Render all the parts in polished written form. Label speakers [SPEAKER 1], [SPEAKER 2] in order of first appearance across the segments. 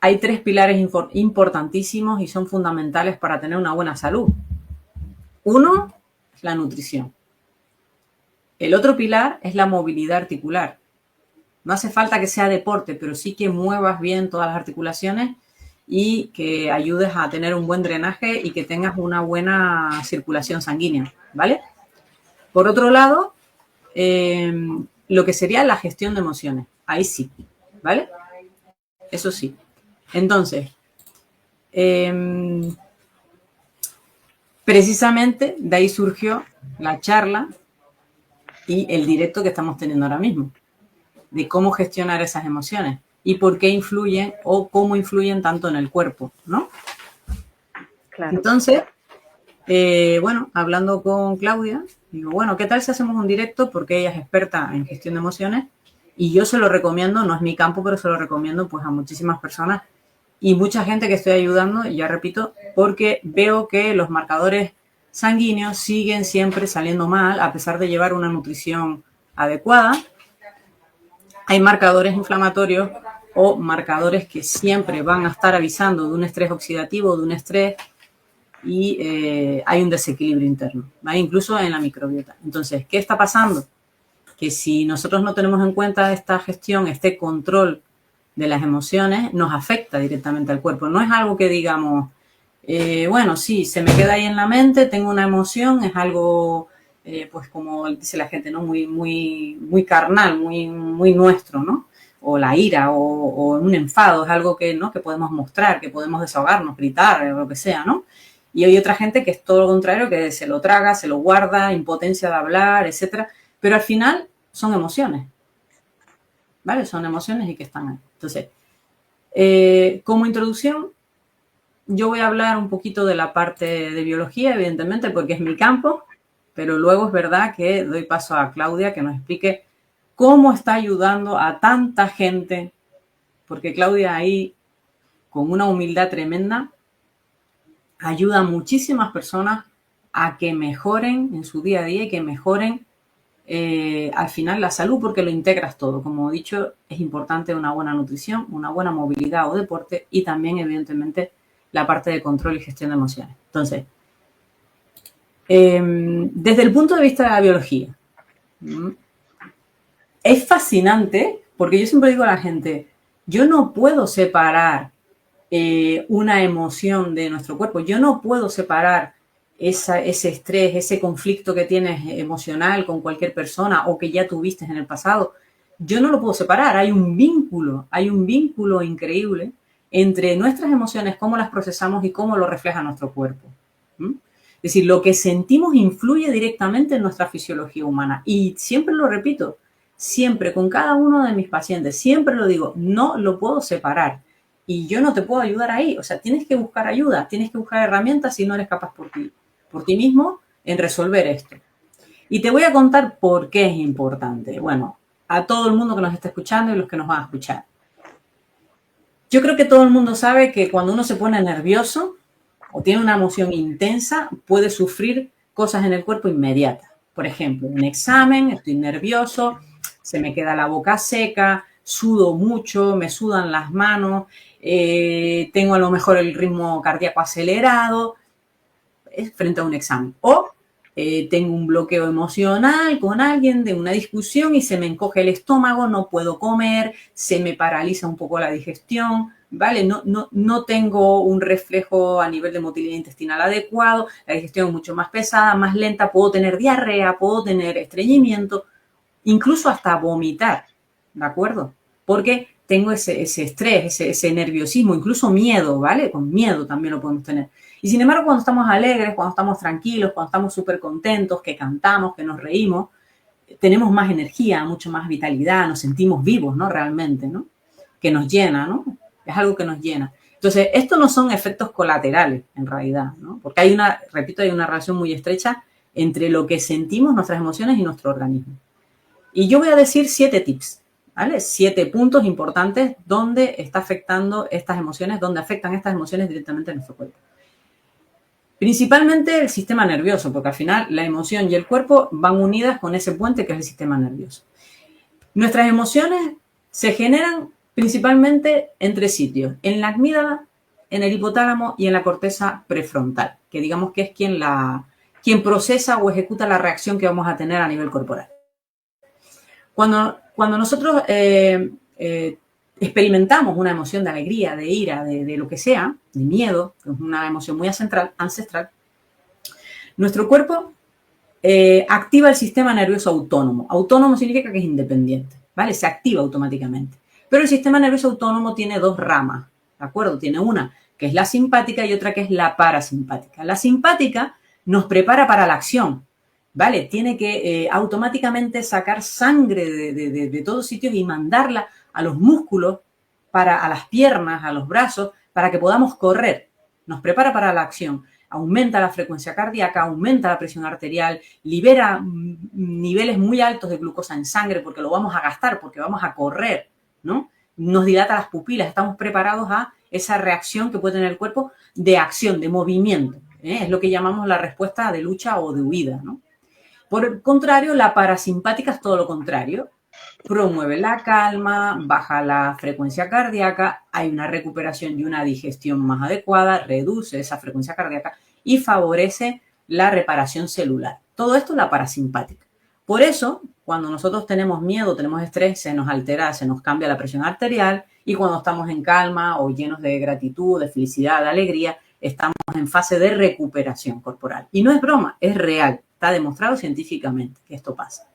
[SPEAKER 1] Hay tres pilares importantísimos y son fundamentales para tener una buena salud. Uno es la nutrición. El otro pilar es la movilidad articular. No hace falta que sea deporte, pero sí que muevas bien todas las articulaciones y que ayudes a tener un buen drenaje y que tengas una buena circulación sanguínea, ¿vale? Por otro lado, lo que sería la gestión de emociones. Ahí sí, ¿vale? Eso sí. Entonces, precisamente de ahí surgió la charla y el directo que estamos teniendo ahora mismo, de cómo gestionar esas emociones y por qué influyen o cómo influyen tanto en el cuerpo, ¿no?
[SPEAKER 2] Claro.
[SPEAKER 1] Entonces, bueno, hablando con Claudia, digo, bueno, ¿qué tal si hacemos un directo? Porque ella es experta en gestión de emociones y yo se lo recomiendo, no es mi campo, pero se lo recomiendo pues a muchísimas personas y mucha gente que estoy ayudando, y ya repito, porque veo que los marcadores sanguíneos siguen siempre saliendo mal a pesar de llevar una nutrición adecuada. Hay marcadores inflamatorios o marcadores que siempre van a estar avisando de un estrés oxidativo, de un estrés, y hay un desequilibrio interno, ¿vale? Incluso en la microbiota. Entonces, ¿qué está pasando? Que si nosotros no tenemos en cuenta esta gestión, este control de las emociones, nos afecta directamente al cuerpo. No es algo que digamos, bueno, sí, se me queda ahí en la mente, tengo una emoción, es algo, pues como dice la gente, ¿no? Muy carnal, muy nuestro, ¿no? O la ira, o un enfado, es algo que, ¿no? Que podemos mostrar, que podemos desahogarnos, gritar, o lo que sea, ¿no? Y hay otra gente que es todo lo contrario, que se lo traga, se lo guarda, impotencia de hablar, etcétera. Pero al final son emociones, ¿vale? Son emociones y que están ahí. Entonces, como introducción, yo voy a hablar un poquito de la parte de biología, evidentemente, porque es mi campo, pero luego es verdad que doy paso a Claudia que nos explique cómo está ayudando a tanta gente, porque Claudia ahí, con una humildad tremenda, ayuda a muchísimas personas a que mejoren en su día a día y que mejoren al final la salud, porque lo integras todo. Como he dicho, es importante una buena nutrición, una buena movilidad o deporte y también, evidentemente, la parte de control y gestión de emociones. Entonces, desde el punto de vista de la biología, es fascinante porque yo siempre digo a la gente, yo no puedo separar una emoción de nuestro cuerpo, yo no puedo separar ese estrés, ese conflicto que tienes emocional con cualquier persona o que ya tuviste en el pasado. Yo no lo puedo separar, hay un vínculo increíble entre nuestras emociones, cómo las procesamos y cómo lo refleja nuestro cuerpo. Es decir, lo que sentimos influye directamente en nuestra fisiología humana. Y siempre lo repito, siempre con cada uno de mis pacientes, siempre lo digo, no lo puedo separar. Y yo no te puedo ayudar ahí. O sea, tienes que buscar ayuda, tienes que buscar herramientas si no eres capaz por ti mismo en resolver esto. Y te voy a contar por qué es importante. Bueno, a todo el mundo que nos está escuchando y los que nos van a escuchar. Yo creo que todo el mundo sabe que cuando uno se pone nervioso o tiene una emoción intensa, puede sufrir cosas en el cuerpo inmediatas. Por ejemplo, un examen, estoy nervioso, se me queda la boca seca, sudo mucho, me sudan las manos, tengo a lo mejor el ritmo cardíaco acelerado, frente a un examen. O tengo un bloqueo emocional con alguien de una discusión y se me encoge el estómago, no puedo comer, se me paraliza un poco la digestión, ¿vale? No tengo un reflejo a nivel de motilidad intestinal adecuado, la digestión es mucho más pesada, más lenta, puedo tener diarrea, puedo tener estreñimiento, incluso hasta vomitar, ¿de acuerdo? Porque tengo ese estrés, ese nerviosismo, incluso miedo, ¿vale? Con miedo también lo podemos tener. Y sin embargo, cuando estamos alegres, cuando estamos tranquilos, cuando estamos súper contentos, que cantamos, que nos reímos, tenemos más energía, mucho más vitalidad, nos sentimos vivos, ¿no? Realmente, ¿no? Que nos llena, ¿no? Es algo que nos llena. Entonces, estos no son efectos colaterales, en realidad, ¿no? Porque hay una relación muy estrecha entre lo que sentimos, nuestras emociones y nuestro organismo. Y yo voy a decir 7 tips, ¿vale? 7 puntos importantes donde está afectando estas emociones, donde afectan estas emociones directamente a nuestro cuerpo. Principalmente el sistema nervioso, porque al final la emoción y el cuerpo van unidas con ese puente que es el sistema nervioso. Nuestras emociones se generan Principalmente en 3 sitios, en la amígdala, en el hipotálamo y en la corteza prefrontal, que digamos que es quien procesa o ejecuta la reacción que vamos a tener a nivel corporal. Cuando nosotros experimentamos una emoción de alegría, de ira, de lo que sea, de miedo, que es una emoción muy ancestral, nuestro cuerpo activa el sistema nervioso autónomo. Autónomo significa que es independiente, ¿vale? Se activa automáticamente. Pero el sistema nervioso autónomo tiene 2 ramas, ¿de acuerdo? Tiene una que es la simpática y otra que es la parasimpática. La simpática nos prepara para la acción, ¿vale? Tiene que automáticamente sacar sangre de todos sitios y mandarla a los músculos, a las piernas, a los brazos, para que podamos correr. Nos prepara para la acción. Aumenta la frecuencia cardíaca, aumenta la presión arterial, libera niveles muy altos de glucosa en sangre porque lo vamos a gastar, porque vamos a correr, ¿no? Nos dilata las pupilas, estamos preparados a esa reacción que puede tener el cuerpo de acción, de movimiento. Es lo que llamamos la respuesta de lucha o de huida, ¿no? Por el contrario, la parasimpática es todo lo contrario. Promueve la calma, baja la frecuencia cardíaca, hay una recuperación y una digestión más adecuada, reduce esa frecuencia cardíaca y favorece la reparación celular. Todo esto es la parasimpática. Por eso, cuando nosotros tenemos miedo, tenemos estrés, se nos altera, se nos cambia la presión arterial y cuando estamos en calma o llenos de gratitud, de felicidad, de alegría, estamos en fase de recuperación corporal. Y no es broma, es real. Está demostrado científicamente que esto pasa.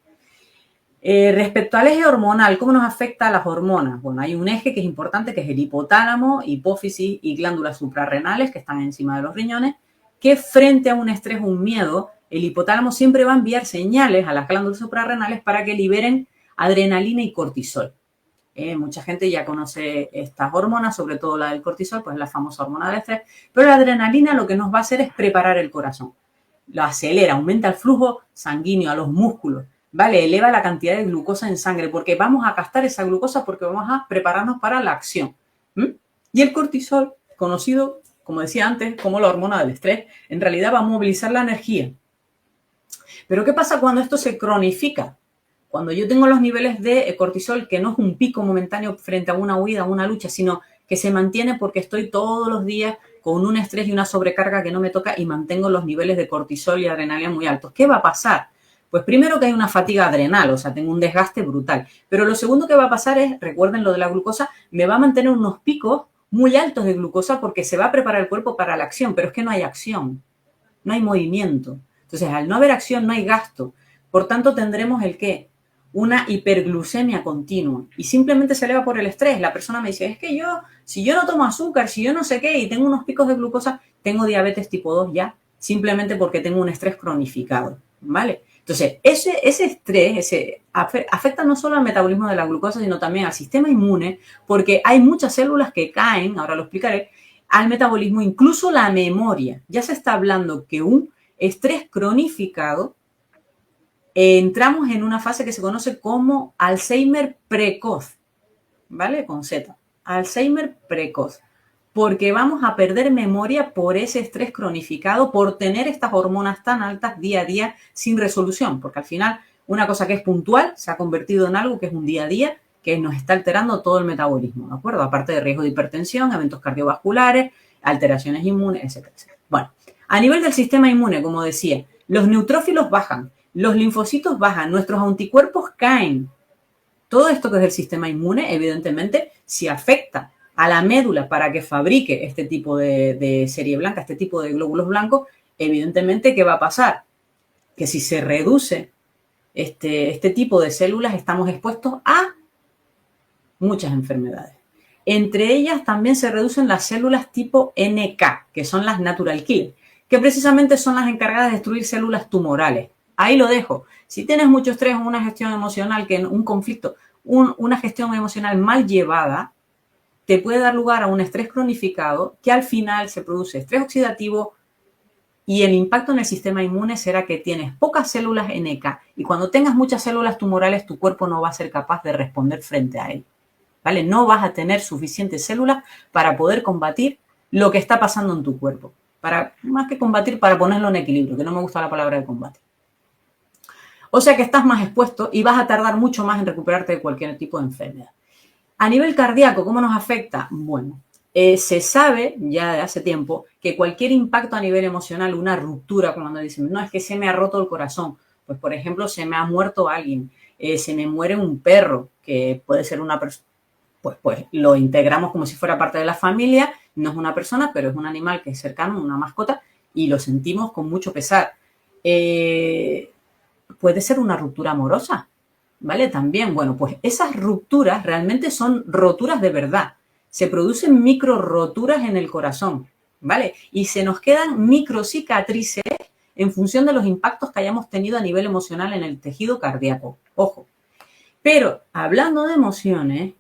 [SPEAKER 1] Respecto al eje hormonal, ¿cómo nos afecta a las hormonas? Bueno, hay un eje que es importante, que es el hipotálamo, hipófisis y glándulas suprarrenales, que están encima de los riñones, que frente a un estrés o un miedo, el hipotálamo siempre va a enviar señales a las glándulas suprarrenales para que liberen adrenalina y cortisol. Mucha gente ya conoce estas hormonas, sobre todo la del cortisol, pues es la famosa hormona del estrés, pero la adrenalina lo que nos va a hacer es preparar el corazón. Lo acelera, aumenta el flujo sanguíneo a los músculos, ¿vale? Eleva la cantidad de glucosa en sangre porque vamos a gastar esa glucosa porque vamos a prepararnos para la acción. Y el cortisol, conocido, como decía antes, como la hormona del estrés, en realidad va a movilizar la energía. Pero ¿qué pasa cuando esto se cronifica? Cuando yo tengo los niveles de cortisol, que no es un pico momentáneo frente a una huida, a una lucha, sino que se mantiene porque estoy todos los días con un estrés y una sobrecarga que no me toca y mantengo los niveles de cortisol y adrenalina muy altos. ¿Qué va a pasar? Pues primero que hay una fatiga adrenal, o sea, tengo un desgaste brutal. Pero lo segundo que va a pasar es, recuerden lo de la glucosa, me va a mantener unos picos muy altos de glucosa porque se va a preparar el cuerpo para la acción, pero es que no hay acción, no hay movimiento. Entonces, al no haber acción, no hay gasto. Por tanto, tendremos el ¿qué? Una hiperglucemia continua y simplemente se eleva por el estrés. La persona me dice, es que si yo no tomo azúcar, si yo no sé qué y tengo unos picos de glucosa, tengo diabetes tipo 2 ya, simplemente porque tengo un estrés cronificado, ¿vale? Entonces, ese estrés afecta no solo al metabolismo de la glucosa, sino también al sistema inmune, porque hay muchas células que caen, ahora lo explicaré, al metabolismo, incluso la memoria. Ya se está hablando que un estrés cronificado entramos en una fase que se conoce como Alzheimer precoz, ¿vale? Con Z. Alzheimer precoz. Porque vamos a perder memoria por ese estrés cronificado, por tener estas hormonas tan altas día a día sin resolución. Porque al final, una cosa que es puntual se ha convertido en algo que es un día a día que nos está alterando todo el metabolismo, ¿de acuerdo? Aparte de riesgo de hipertensión, eventos cardiovasculares, alteraciones inmunes, etcétera, etcétera. Bueno, a nivel del sistema inmune, como decía, los neutrófilos bajan, los linfocitos bajan, nuestros anticuerpos caen. Todo esto que es el sistema inmune, evidentemente, si afecta a la médula para que fabrique este tipo de serie blanca, este tipo de glóbulos blancos, evidentemente, ¿qué va a pasar? Que si se reduce este tipo de células, estamos expuestos a muchas enfermedades. Entre ellas también se reducen las células tipo NK, que son las natural killer, que precisamente son las encargadas de destruir células tumorales. Ahí lo dejo. Si tienes mucho estrés o una gestión emocional, un conflicto, una gestión emocional mal llevada, te puede dar lugar a un estrés cronificado que al final se produce estrés oxidativo y el impacto en el sistema inmune será que tienes pocas células NK y cuando tengas muchas células tumorales tu cuerpo no va a ser capaz de responder frente a él. ¿Vale? No vas a tener suficientes células para poder combatir lo que está pasando en tu cuerpo. Más que combatir, para ponerlo en equilibrio, que no me gusta la palabra de combate. O sea que estás más expuesto y vas a tardar mucho más en recuperarte de cualquier tipo de enfermedad. A nivel cardíaco, ¿cómo nos afecta? Bueno, se sabe ya de hace tiempo que cualquier impacto a nivel emocional, una ruptura, cuando dicen, no, es que se me ha roto el corazón, pues por ejemplo, se me ha muerto alguien, se me muere un perro, que puede ser una persona, pues lo integramos como si fuera parte de la familia, no es una persona, pero es un animal que es cercano, una mascota, y lo sentimos con mucho pesar. Puede ser una ruptura amorosa, ¿vale? También, bueno, pues esas rupturas realmente son roturas de verdad. Se producen micro roturas en el corazón, ¿vale? Y se nos quedan micro cicatrices en función de los impactos que hayamos tenido a nivel emocional en el tejido cardíaco. Ojo. Pero hablando de emociones,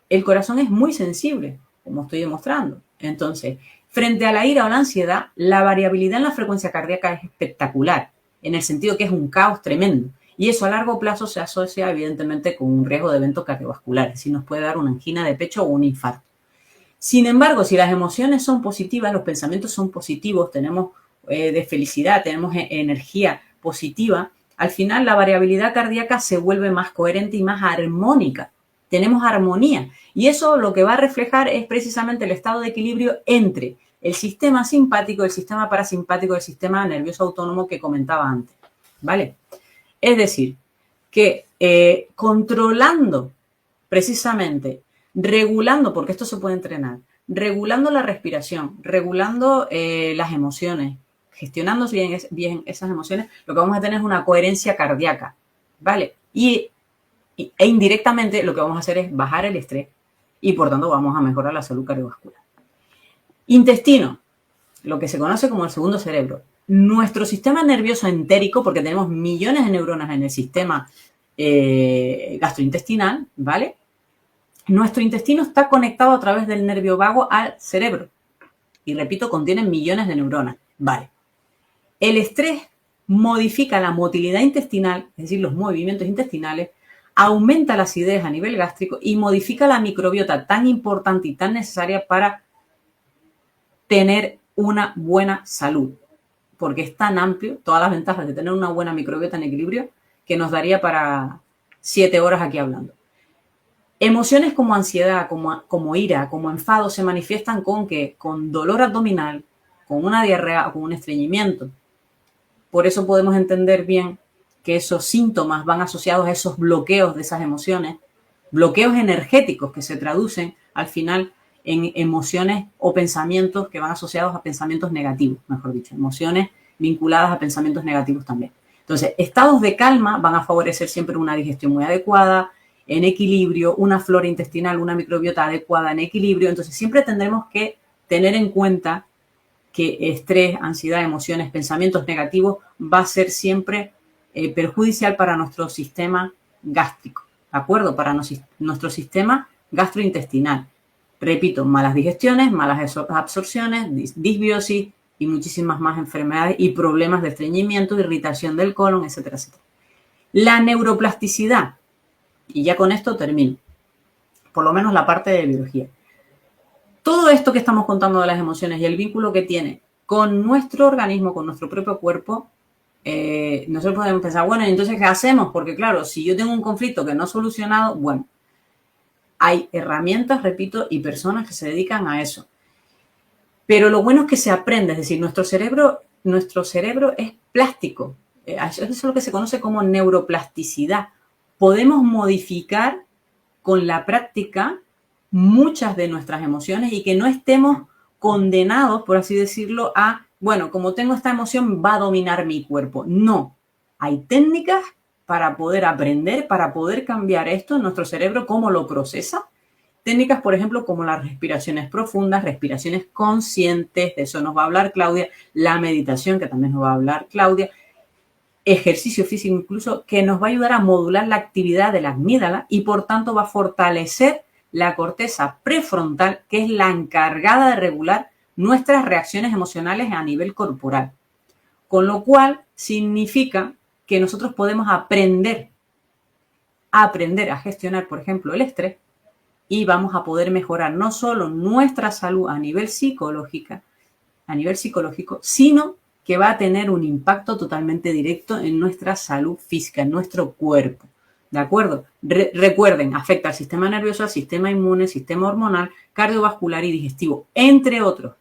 [SPEAKER 1] el corazón es muy sensible, como estoy demostrando. Entonces, frente a la ira o la ansiedad, la variabilidad en la frecuencia cardíaca es espectacular, en el sentido que es un caos tremendo. Y eso a largo plazo se asocia evidentemente con un riesgo de eventos cardiovasculares, si nos puede dar una angina de pecho o un infarto. Sin embargo, si las emociones son positivas, los pensamientos son positivos, tenemos de felicidad, tenemos energía positiva, al final la variabilidad cardíaca se vuelve más coherente y más armónica. Tenemos armonía y eso lo que va a reflejar es precisamente el estado de equilibrio entre el sistema simpático, el sistema parasimpático y el sistema nervioso autónomo que comentaba antes. ¿Vale? Es decir, que controlando precisamente, regulando, porque esto se puede entrenar, regulando la respiración, regulando las emociones, gestionando bien esas emociones, lo que vamos a tener es una coherencia cardíaca, ¿vale? E indirectamente lo que vamos a hacer es bajar el estrés y por tanto vamos a mejorar la salud cardiovascular. Intestino, lo que se conoce como el segundo cerebro. Nuestro sistema nervioso entérico, porque tenemos millones de neuronas en el sistema gastrointestinal, ¿vale? Nuestro intestino está conectado a través del nervio vago al cerebro. Y repito, contiene millones de neuronas. Vale. El estrés modifica la motilidad intestinal, es decir, los movimientos intestinales, aumenta la acidez a nivel gástrico y modifica la microbiota tan importante y tan necesaria para tener una buena salud. Porque es tan amplio, todas las ventajas de tener una buena microbiota en equilibrio, que nos daría para 7 horas aquí hablando. Emociones como ansiedad, como ira, como enfado se manifiestan con dolor abdominal, con una diarrea o con un estreñimiento. Por eso podemos entender bien que esos síntomas van asociados a esos bloqueos de esas emociones, bloqueos energéticos que se traducen al final en emociones o pensamientos que van asociados a pensamientos negativos, mejor dicho, emociones vinculadas a pensamientos negativos también. Entonces, estados de calma van a favorecer siempre una digestión muy adecuada, en equilibrio, una flora intestinal, una microbiota adecuada en equilibrio. Entonces, siempre tendremos que tener en cuenta que estrés, ansiedad, emociones, pensamientos negativos va a ser siempre perjudicial para nuestro sistema gástrico, ¿de acuerdo? Para nuestro sistema gastrointestinal. Repito, malas digestiones, malas absorciones, disbiosis y muchísimas más enfermedades y problemas de estreñimiento, irritación del colon, etcétera, etcétera. La neuroplasticidad, y ya con esto termino, por lo menos la parte de biología. Todo esto que estamos contando de las emociones y el vínculo que tiene con nuestro organismo, con nuestro propio cuerpo, nosotros podemos pensar, bueno, entonces, ¿qué hacemos? Porque claro, si yo tengo un conflicto que no he solucionado, bueno, hay herramientas, repito, y personas que se dedican a eso. Pero lo bueno es que se aprende, es decir, nuestro cerebro es plástico. Eso es lo que se conoce como neuroplasticidad. Podemos modificar con la práctica muchas de nuestras emociones y que no estemos condenados, por así decirlo, a, bueno, como tengo esta emoción, va a dominar mi cuerpo. No, hay técnicas para poder aprender, para poder cambiar esto en nuestro cerebro, cómo lo procesa. Técnicas, por ejemplo, como las respiraciones profundas, respiraciones conscientes, de eso nos va a hablar Claudia, la meditación, que también nos va a hablar Claudia, ejercicio físico incluso, que nos va a ayudar a modular la actividad de la amígdala y por tanto va a fortalecer la corteza prefrontal, que es la encargada de regular nuestras reacciones emocionales a nivel corporal. Con lo cual significa que nosotros podemos aprender a gestionar, por ejemplo, el estrés y vamos a poder mejorar no solo nuestra salud a nivel psicológico, sino que va a tener un impacto totalmente directo en nuestra salud física, en nuestro cuerpo. ¿De acuerdo? Recuerden, afecta al sistema nervioso, al sistema inmune, sistema hormonal, cardiovascular y digestivo, entre otros.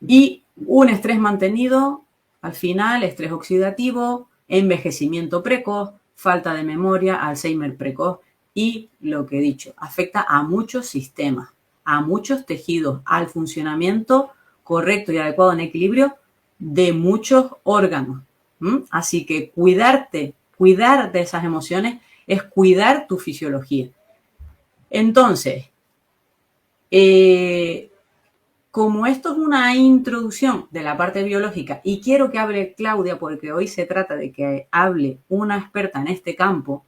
[SPEAKER 1] Y un estrés mantenido, al final, estrés oxidativo, envejecimiento precoz, falta de memoria, Alzheimer precoz y lo que he dicho, afecta a muchos sistemas, a muchos tejidos, al funcionamiento correcto y adecuado en equilibrio de muchos órganos. Así que cuidar de esas emociones es cuidar tu fisiología. Entonces, como esto es una introducción de la parte biológica y quiero que hable Claudia porque hoy se trata de que hable una experta en este campo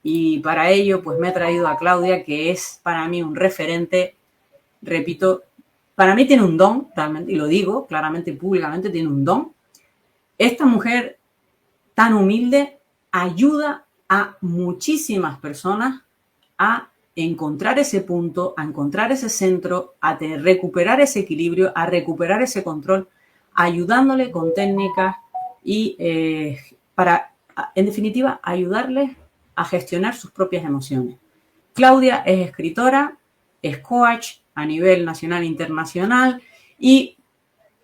[SPEAKER 1] y para ello pues me he traído a Claudia que es para mí un referente, repito, para mí tiene un don, realmente, y lo digo claramente y públicamente, tiene un don. Esta mujer tan humilde ayuda a muchísimas personas a encontrar ese punto, a encontrar ese centro, a recuperar ese equilibrio, a recuperar ese control, ayudándole con técnicas y para, en definitiva, ayudarles a gestionar sus propias emociones. Claudia es escritora, es coach a nivel nacional e internacional y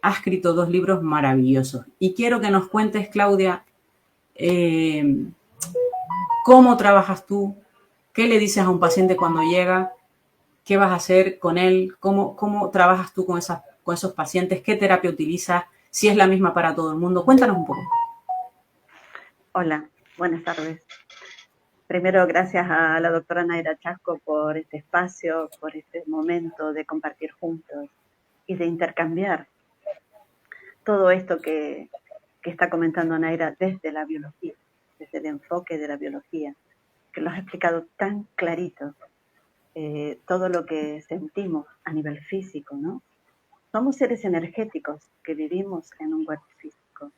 [SPEAKER 1] ha escrito 2 libros maravillosos. Y quiero que nos cuentes, Claudia, eh, cómo trabajas tú, qué le dices a un paciente cuando llega, qué vas a hacer con él, cómo trabajas tú con esos pacientes, qué terapia utilizas, si es la misma para todo el mundo. Cuéntanos un poco.
[SPEAKER 2] Hola, buenas tardes. Primero, gracias a la doctora Naira Chasco por este espacio, por este momento de compartir juntos y de intercambiar todo esto que está comentando Naira desde la biología, desde el enfoque de la biología, que lo has explicado tan clarito, todo lo que sentimos a nivel físico, ¿no? Somos seres energéticos que vivimos en un cuerpo físico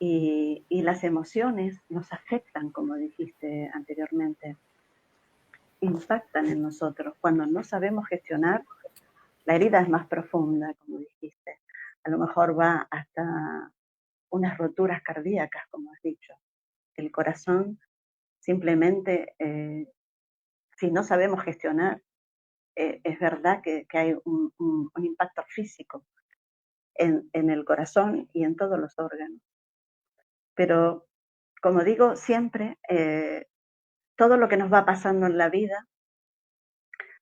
[SPEAKER 2] y las emociones nos afectan, como dijiste anteriormente, impactan en nosotros. Cuando no sabemos gestionar, la herida es más profunda, como dijiste. A lo mejor va hasta unas roturas cardíacas, como has dicho. El corazón simplemente, si no sabemos gestionar, es verdad que hay un impacto físico en el corazón y en todos los órganos. Pero, como digo, siempre todo lo que nos va pasando en la vida,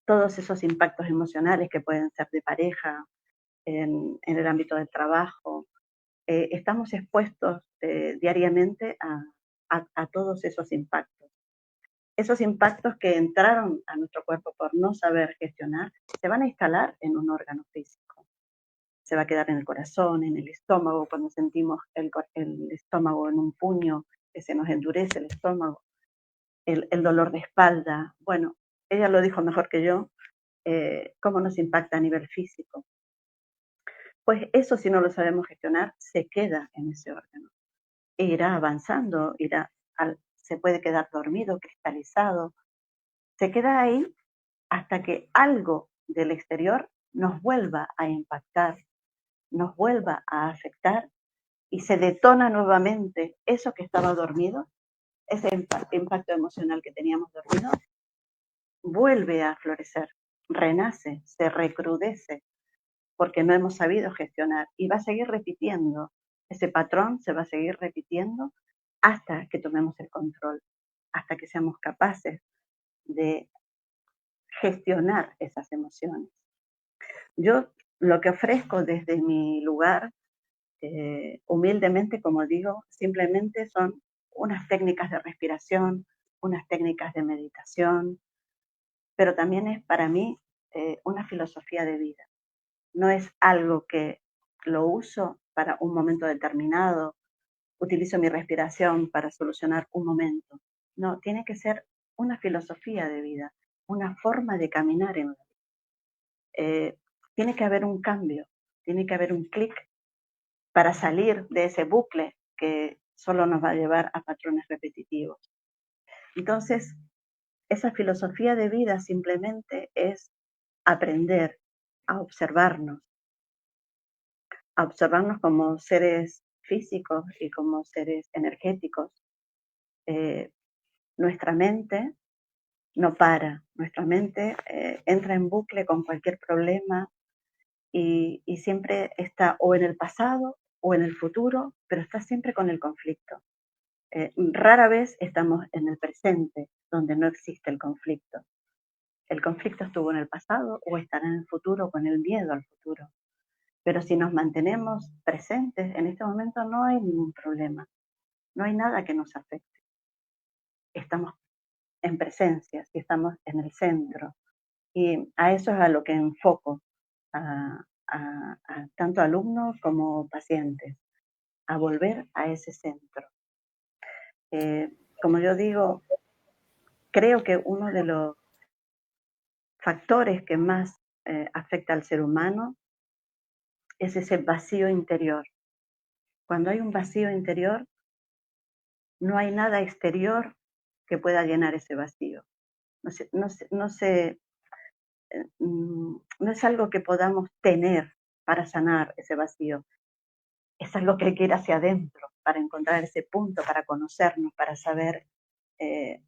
[SPEAKER 2] todos esos impactos emocionales que pueden ser de pareja, en el ámbito del trabajo, estamos expuestos diariamente a todos esos impactos. Esos impactos que entraron a nuestro cuerpo por no saber gestionar, se van a instalar en un órgano físico. Se va a quedar en el corazón, en el estómago, cuando sentimos el estómago en un puño, que se nos endurece el estómago, el dolor de espalda. Bueno, ella lo dijo mejor que yo, cómo nos impacta a nivel físico. Pues eso, si no lo sabemos gestionar, se queda en ese órgano. E irá avanzando, se puede quedar dormido, cristalizado. Se queda ahí hasta que algo del exterior nos vuelva a impactar, nos vuelva a afectar y se detona nuevamente eso que estaba dormido, ese impacto emocional que teníamos dormido, vuelve a florecer, renace, se recrudece, porque no hemos sabido gestionar y va a seguir repitiendo, ese patrón se va a seguir repitiendo hasta que tomemos el control, hasta que seamos capaces de gestionar esas emociones. Yo lo que ofrezco desde mi lugar, humildemente, como digo, simplemente son unas técnicas de respiración, unas técnicas de meditación, pero también es para mí una filosofía de vida. No es algo que lo uso para un momento determinado, utilizo mi respiración para solucionar un momento. No, tiene que ser una filosofía de vida, una forma de caminar en la vida. Tiene que haber un cambio, tiene que haber un clic para salir de ese bucle que solo nos va a llevar a patrones repetitivos. Entonces, esa filosofía de vida simplemente es aprender a observarnos como seres físicos y como seres energéticos, nuestra mente no para, nuestra mente entra en bucle con cualquier problema y siempre está o en el pasado o en el futuro, pero está siempre con el conflicto. Rara vez estamos en el presente, donde no existe el conflicto. El conflicto estuvo en el pasado o estará en el futuro con el miedo al futuro. Pero si nos mantenemos presentes, en este momento no hay ningún problema, no hay nada que nos afecte. Estamos en presencia, si estamos en el centro. Y a eso es a lo que enfoco a tanto alumnos como pacientes, a volver a ese centro. Como yo digo, creo que uno de los factores que más afecta al ser humano es ese vacío interior. Cuando hay un vacío interior, no hay nada exterior que pueda llenar ese vacío. No es algo que podamos tener para sanar ese vacío. Es algo que hay que ir hacia adentro para encontrar ese punto, para conocernos, para saber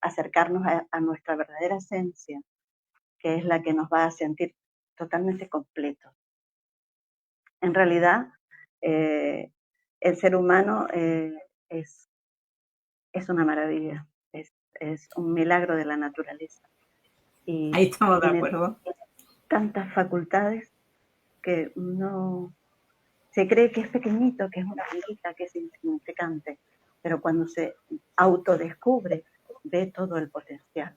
[SPEAKER 2] acercarnos a nuestra verdadera esencia, que es la que nos va a sentir totalmente completos. En realidad, el ser humano es una maravilla, es un milagro de la naturaleza
[SPEAKER 1] Ahí
[SPEAKER 2] y
[SPEAKER 1] estamos de
[SPEAKER 2] tiene
[SPEAKER 1] acuerdo.
[SPEAKER 2] tantas facultades que no se cree que es pequeñito, que es una hormiguita, que es insignificante, pero cuando se autodescubre, ve todo el potencial.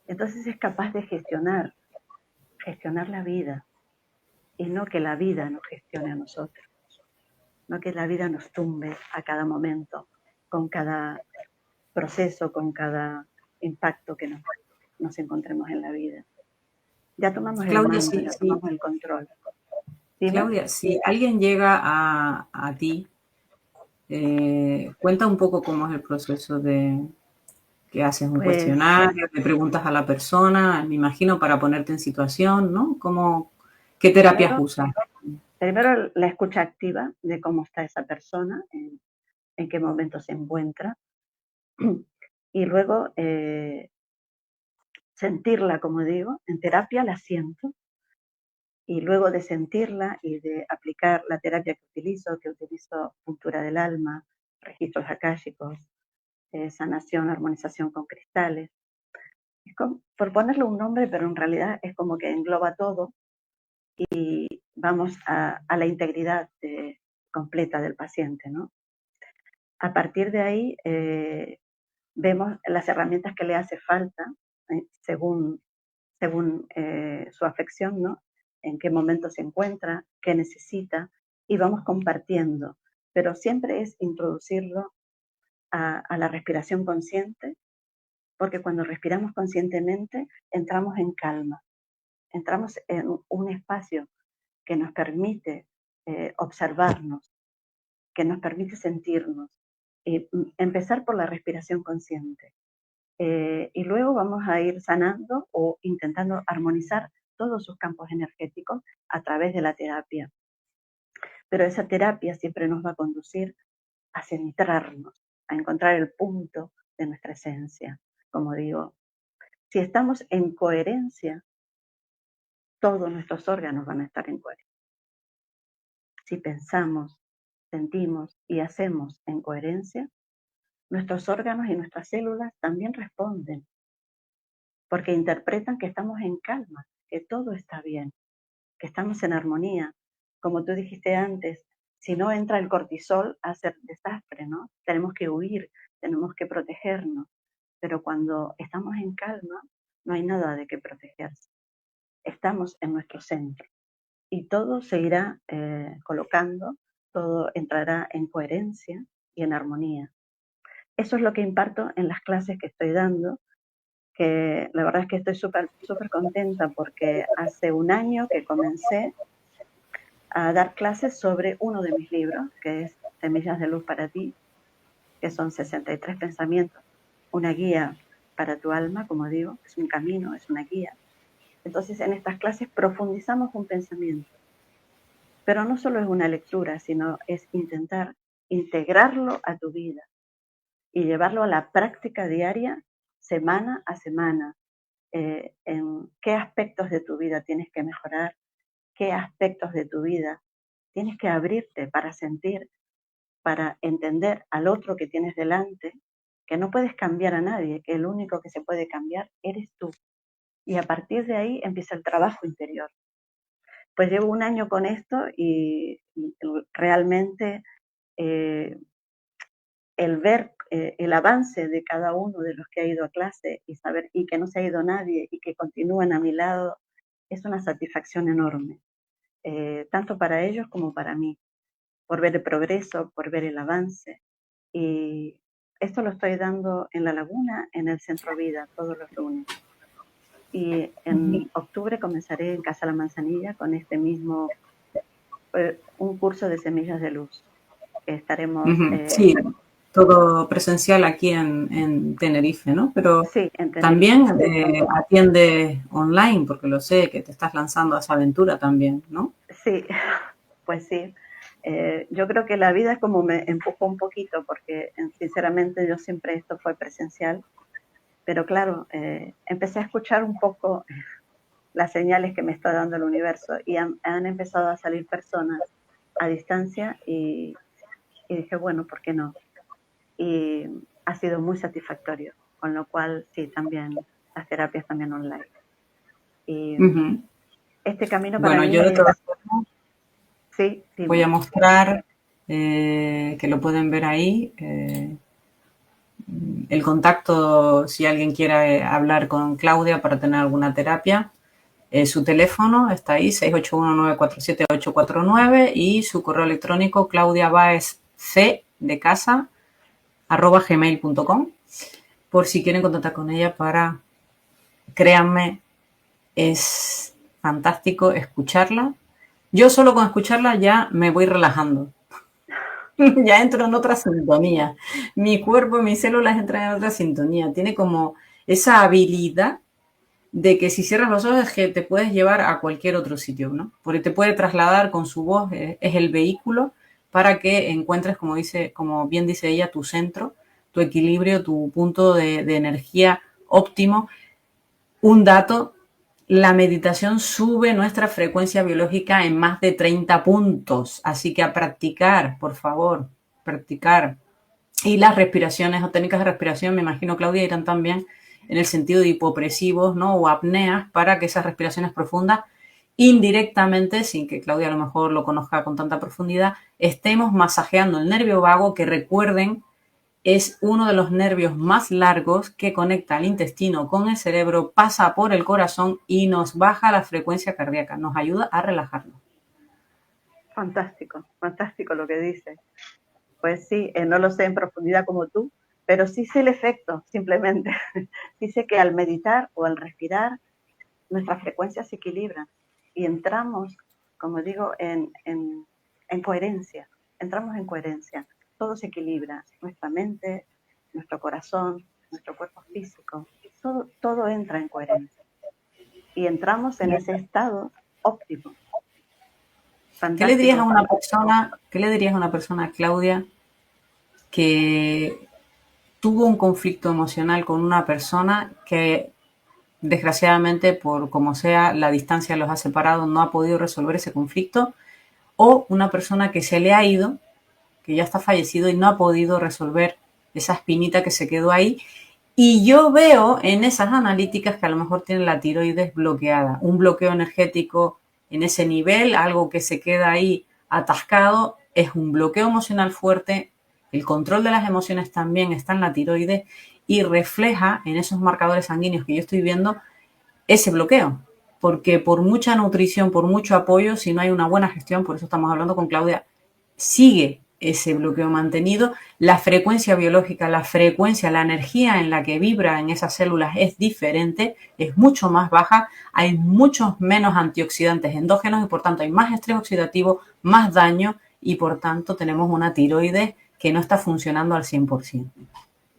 [SPEAKER 2] Entonces es capaz de gestionar la vida, y no que la vida nos gestione a nosotros, no que la vida nos tumbe a cada momento, con cada proceso, con cada impacto que nos encontremos en la vida. Ya tomamos el
[SPEAKER 1] Claudia,
[SPEAKER 2] mando,
[SPEAKER 1] sí,
[SPEAKER 2] ya
[SPEAKER 1] sí.
[SPEAKER 2] tomamos el control. Dime.
[SPEAKER 1] Claudia, si alguien llega a ti, cuenta un poco cómo es el proceso de que haces un
[SPEAKER 2] Pues
[SPEAKER 1] cuestionario, le preguntas a la persona, me imagino, para ponerte en situación, ¿no? ¿Qué terapias
[SPEAKER 2] primero,
[SPEAKER 1] usas?
[SPEAKER 2] primero la escucha activa de cómo está esa persona, en qué momento se encuentra, y luego sentirla, como digo, en terapia la siento, y luego de sentirla y de aplicar la terapia que utilizo puntura del alma, registros akáshicos, sanación, armonización con cristales. Es como, por ponerle un nombre, pero en realidad es como que engloba todo y vamos a la integridad completa del paciente, ¿no? A partir de ahí vemos las herramientas que le hace falta según su afección, ¿no? En qué momento se encuentra, qué necesita, y vamos compartiendo. Pero siempre es introducirlo a la respiración consciente, porque cuando respiramos conscientemente entramos en calma, entramos en un espacio que nos permite observarnos, que nos permite sentirnos. Y empezar por la respiración consciente. Y luego vamos a ir sanando o intentando armonizar todos sus campos energéticos a través de la terapia. Pero esa terapia siempre nos va a conducir a centrarnos, a encontrar el punto de nuestra esencia. Como digo, si estamos en coherencia, todos nuestros órganos van a estar en coherencia. Si pensamos, sentimos y hacemos en coherencia, nuestros órganos y nuestras células también responden, porque interpretan que estamos en calma, que todo está bien, que estamos en armonía. Como tú dijiste antes, si no entra el cortisol, hace desastre, ¿no? Tenemos que huir, tenemos que protegernos, pero cuando estamos en calma, no hay nada de qué protegerse. Estamos en nuestro centro y todo se irá colocando, todo entrará en coherencia y en armonía. Eso es lo que imparto en las clases que estoy dando, que la verdad es que estoy súper contenta porque hace un año que comencé a dar clases sobre uno de mis libros, que es Semillas de Luz para ti, que son 63 pensamientos, una guía para tu alma, como digo, es un camino, es una guía. Entonces en estas clases profundizamos un pensamiento, pero no solo es una lectura, sino es intentar integrarlo a tu vida y llevarlo a la práctica diaria semana a semana, en qué aspectos de tu vida tienes que mejorar, qué aspectos de tu vida tienes que abrirte para sentir, para entender al otro que tienes delante, que no puedes cambiar a nadie, que el único que se puede cambiar eres tú. Y a partir de ahí empieza el trabajo interior. Pues llevo un año con esto y realmente eh, el ver el avance de cada uno de los que ha ido a clase y saber y que no se ha ido nadie y que continúan a mi lado es una satisfacción enorme, tanto para ellos como para mí, por ver el progreso, por ver el avance. Y esto lo estoy dando en La Laguna, en el Centro Vida, todos los lunes. Y en octubre comenzaré en Casa La Manzanilla con este mismo, un curso de semillas de luz, que estaremos...
[SPEAKER 1] Sí, todo presencial aquí en Tenerife, ¿no? Pero
[SPEAKER 2] sí, en Tenerife.
[SPEAKER 1] también atiende online, porque lo sé, que te estás lanzando a esa aventura también, ¿no?
[SPEAKER 2] Sí, pues sí. Yo creo que la vida es como me empujó un poquito, porque sinceramente yo siempre esto fue presencial, pero claro, empecé a escuchar un poco las señales que me está dando el universo y han empezado a salir personas a distancia y dije, bueno, ¿por qué no? Y ha sido muy satisfactorio, con lo cual sí, también las terapias también online. Y este camino para
[SPEAKER 1] Bueno,
[SPEAKER 2] mí
[SPEAKER 1] yo de
[SPEAKER 2] es...
[SPEAKER 1] todas formas
[SPEAKER 2] Sí,
[SPEAKER 1] voy a
[SPEAKER 2] dime.
[SPEAKER 1] mostrar, que lo pueden ver ahí, el contacto si alguien quiere hablar con Claudia para tener alguna terapia. Su teléfono está ahí, 681-947-849, y su correo electrónico claudiabaezc de casa @gmail.com, por si quieren contactar con ella para, créanme, es fantástico escucharla. Yo solo con escucharla ya me voy relajando. Ya entro en otra sintonía. Mi cuerpo, mis células entran en otra sintonía. Tiene como esa habilidad de que si cierras los ojos es que te puedes llevar a cualquier otro sitio, ¿no? Porque te puede trasladar con su voz, es el vehículo para que encuentres, como dice, como bien dice ella, tu centro, tu equilibrio, tu punto de energía óptimo. Un dato: la meditación sube nuestra frecuencia biológica en más de 30 puntos, así que a practicar, por favor, practicar. Y las respiraciones o técnicas de respiración, me imagino, Claudia, irán también en el sentido de hipopresivos, ¿no? O apneas, para que esas respiraciones profundas, indirectamente, sin que Claudia a lo mejor lo conozca con tanta profundidad, estemos masajeando el nervio vago, que recuerden es uno de los nervios más largos que conecta el intestino con el cerebro, pasa por el corazón y nos baja la frecuencia cardíaca, nos ayuda a relajarnos.
[SPEAKER 2] Fantástico, fantástico lo que dice. Pues sí, no lo sé en profundidad como tú, pero sí sé el efecto, simplemente. Sí sé que al meditar o al respirar, nuestras frecuencias se equilibran y entramos, como digo, en coherencia. Entramos en coherencia. Todo se equilibra, nuestra mente, nuestro corazón, nuestro cuerpo físico, todo entra en coherencia. Y entramos en ese estado óptimo.
[SPEAKER 1] ¿Qué le dirías a
[SPEAKER 2] Fantástico.
[SPEAKER 1] una persona, qué le dirías a una persona, Claudia, que tuvo un conflicto emocional con una persona que desgraciadamente, por como sea, la distancia los ha separado, no ha podido resolver ese conflicto, o una persona que se le ha ido, que ya está fallecido y no ha podido resolver esa espinita que se quedó ahí? Y yo veo en esas analíticas que a lo mejor tiene la tiroides bloqueada, un bloqueo energético en ese nivel, algo que se queda ahí atascado, es un bloqueo emocional fuerte. El control de las emociones también está en la tiroides y refleja en esos marcadores sanguíneos que yo estoy viendo ese bloqueo. Porque por mucha nutrición, por mucho apoyo, si no hay una buena gestión, por eso estamos hablando con Claudia, sigue ese bloqueo mantenido. La frecuencia biológica, la frecuencia, la energía en la que vibra en esas células es diferente, es mucho más baja, hay muchos menos antioxidantes endógenos y por tanto hay más estrés oxidativo, más daño y por tanto tenemos una tiroides que no está funcionando al 100%.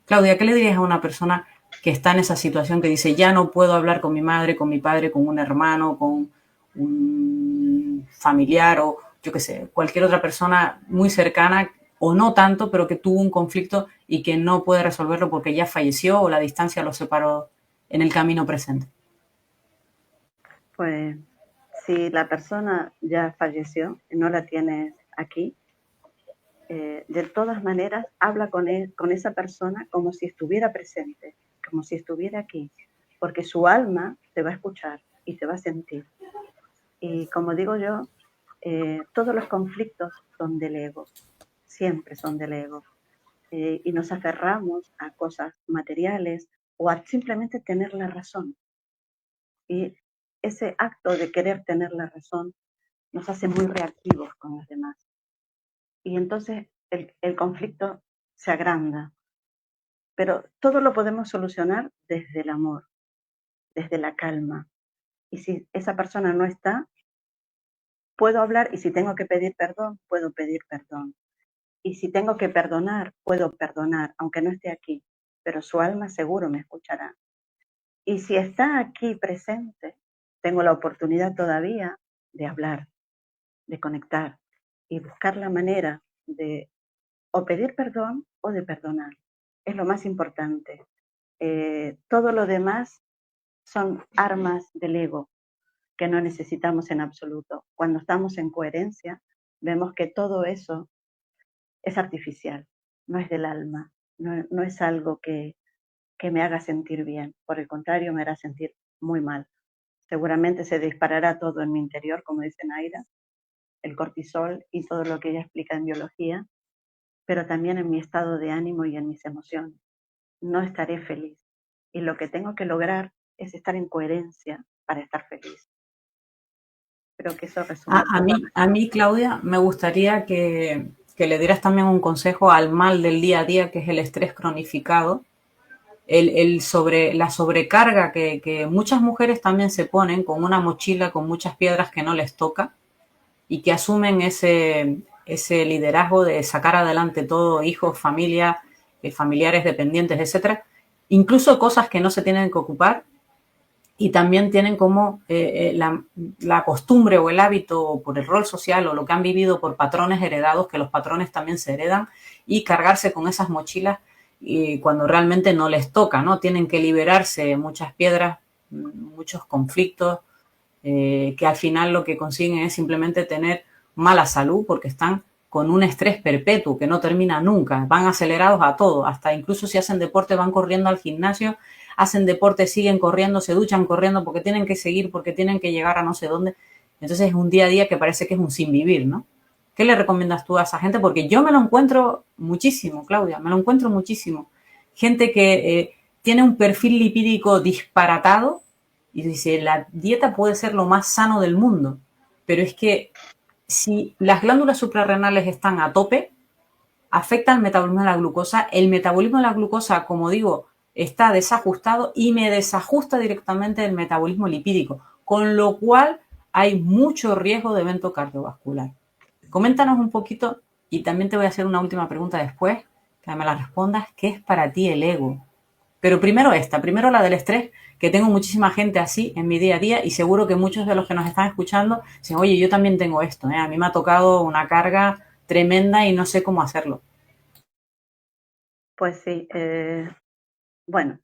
[SPEAKER 1] Claudia, ¿qué le dirías a una persona que está en esa situación, que dice, ya no puedo hablar con mi madre, con mi padre, con un hermano, con un familiar o yo qué sé, cualquier otra persona muy cercana, o no tanto, pero que tuvo un conflicto y que no puede resolverlo porque ya falleció o la distancia lo separó en el camino presente?
[SPEAKER 2] Pues si la persona ya falleció y no la tienes aquí, de todas maneras habla con esa persona como si estuviera presente, como si estuviera aquí, porque su alma te va a escuchar y te va a sentir. Y como digo yo, todos los conflictos son del ego, siempre son del ego. Y nos aferramos a cosas materiales o a simplemente tener la razón. Y ese acto de querer tener la razón nos hace muy reactivos con los demás. Y entonces el conflicto se agranda. Pero todo lo podemos solucionar desde el amor, desde la calma. Y si esa persona no está, puedo hablar, y si tengo que pedir perdón, puedo pedir perdón. Y si tengo que perdonar, puedo perdonar, aunque no esté aquí, pero su alma seguro me escuchará. Y si está aquí presente, tengo la oportunidad todavía de hablar, de conectar y buscar la manera de o pedir perdón o de perdonar. Es lo más importante. Todo lo demás son armas del ego que no necesitamos en absoluto. Cuando estamos en coherencia, vemos que todo eso es artificial, no es del alma, no es algo que me haga sentir bien. Por el contrario, me hará sentir muy mal. Seguramente se disparará todo en mi interior, como dice Naira, el cortisol y todo lo que ella explica en biología, pero también en mi estado de ánimo y en mis emociones. No estaré feliz. Y lo que tengo que lograr es estar en coherencia para estar feliz. Creo que eso resume todo.
[SPEAKER 1] A mí, Claudia, me gustaría que le dieras también un consejo al mal del día a día, que es el estrés cronificado, la sobrecarga que muchas mujeres también se ponen con una mochila con muchas piedras que no les toca y que asumen ese liderazgo de sacar adelante todo, hijos, familia, familiares dependientes, etcétera, incluso cosas que no se tienen que ocupar y también tienen como la costumbre o el hábito por el rol social o lo que han vivido por patrones heredados, que los patrones también se heredan, y cargarse con esas mochilas y cuando realmente no les toca, ¿no? Tienen que liberarse de muchas piedras, muchos conflictos, que al final lo que consiguen es simplemente tener mala salud porque están con un estrés perpetuo que no termina nunca, van acelerados a todo, hasta incluso si hacen deporte van corriendo al gimnasio, hacen deporte, siguen corriendo, se duchan corriendo porque tienen que seguir, porque tienen que llegar a no sé dónde. Entonces es un día a día que parece que es un sin vivir, ¿no? ¿Qué le recomiendas tú a esa gente? Porque yo me lo encuentro muchísimo, Claudia, me lo encuentro muchísimo. Gente que tiene un perfil lipídico disparatado y dice, la dieta puede ser lo más sano del mundo, pero es que si las glándulas suprarrenales están a tope, afecta el metabolismo de la glucosa. El metabolismo de la glucosa, como digo, está desajustado y me desajusta directamente el metabolismo lipídico, con lo cual hay mucho riesgo de evento cardiovascular. Coméntanos un poquito y también te voy a hacer una última pregunta después, que me la respondas, ¿qué es para ti el ego? Pero primero la del estrés, que tengo muchísima gente así en mi día a día y seguro que muchos de los que nos están escuchando dicen, oye, yo también tengo esto, ¿eh? A mí me ha tocado una carga tremenda y no sé cómo hacerlo.
[SPEAKER 2] Pues sí, bueno,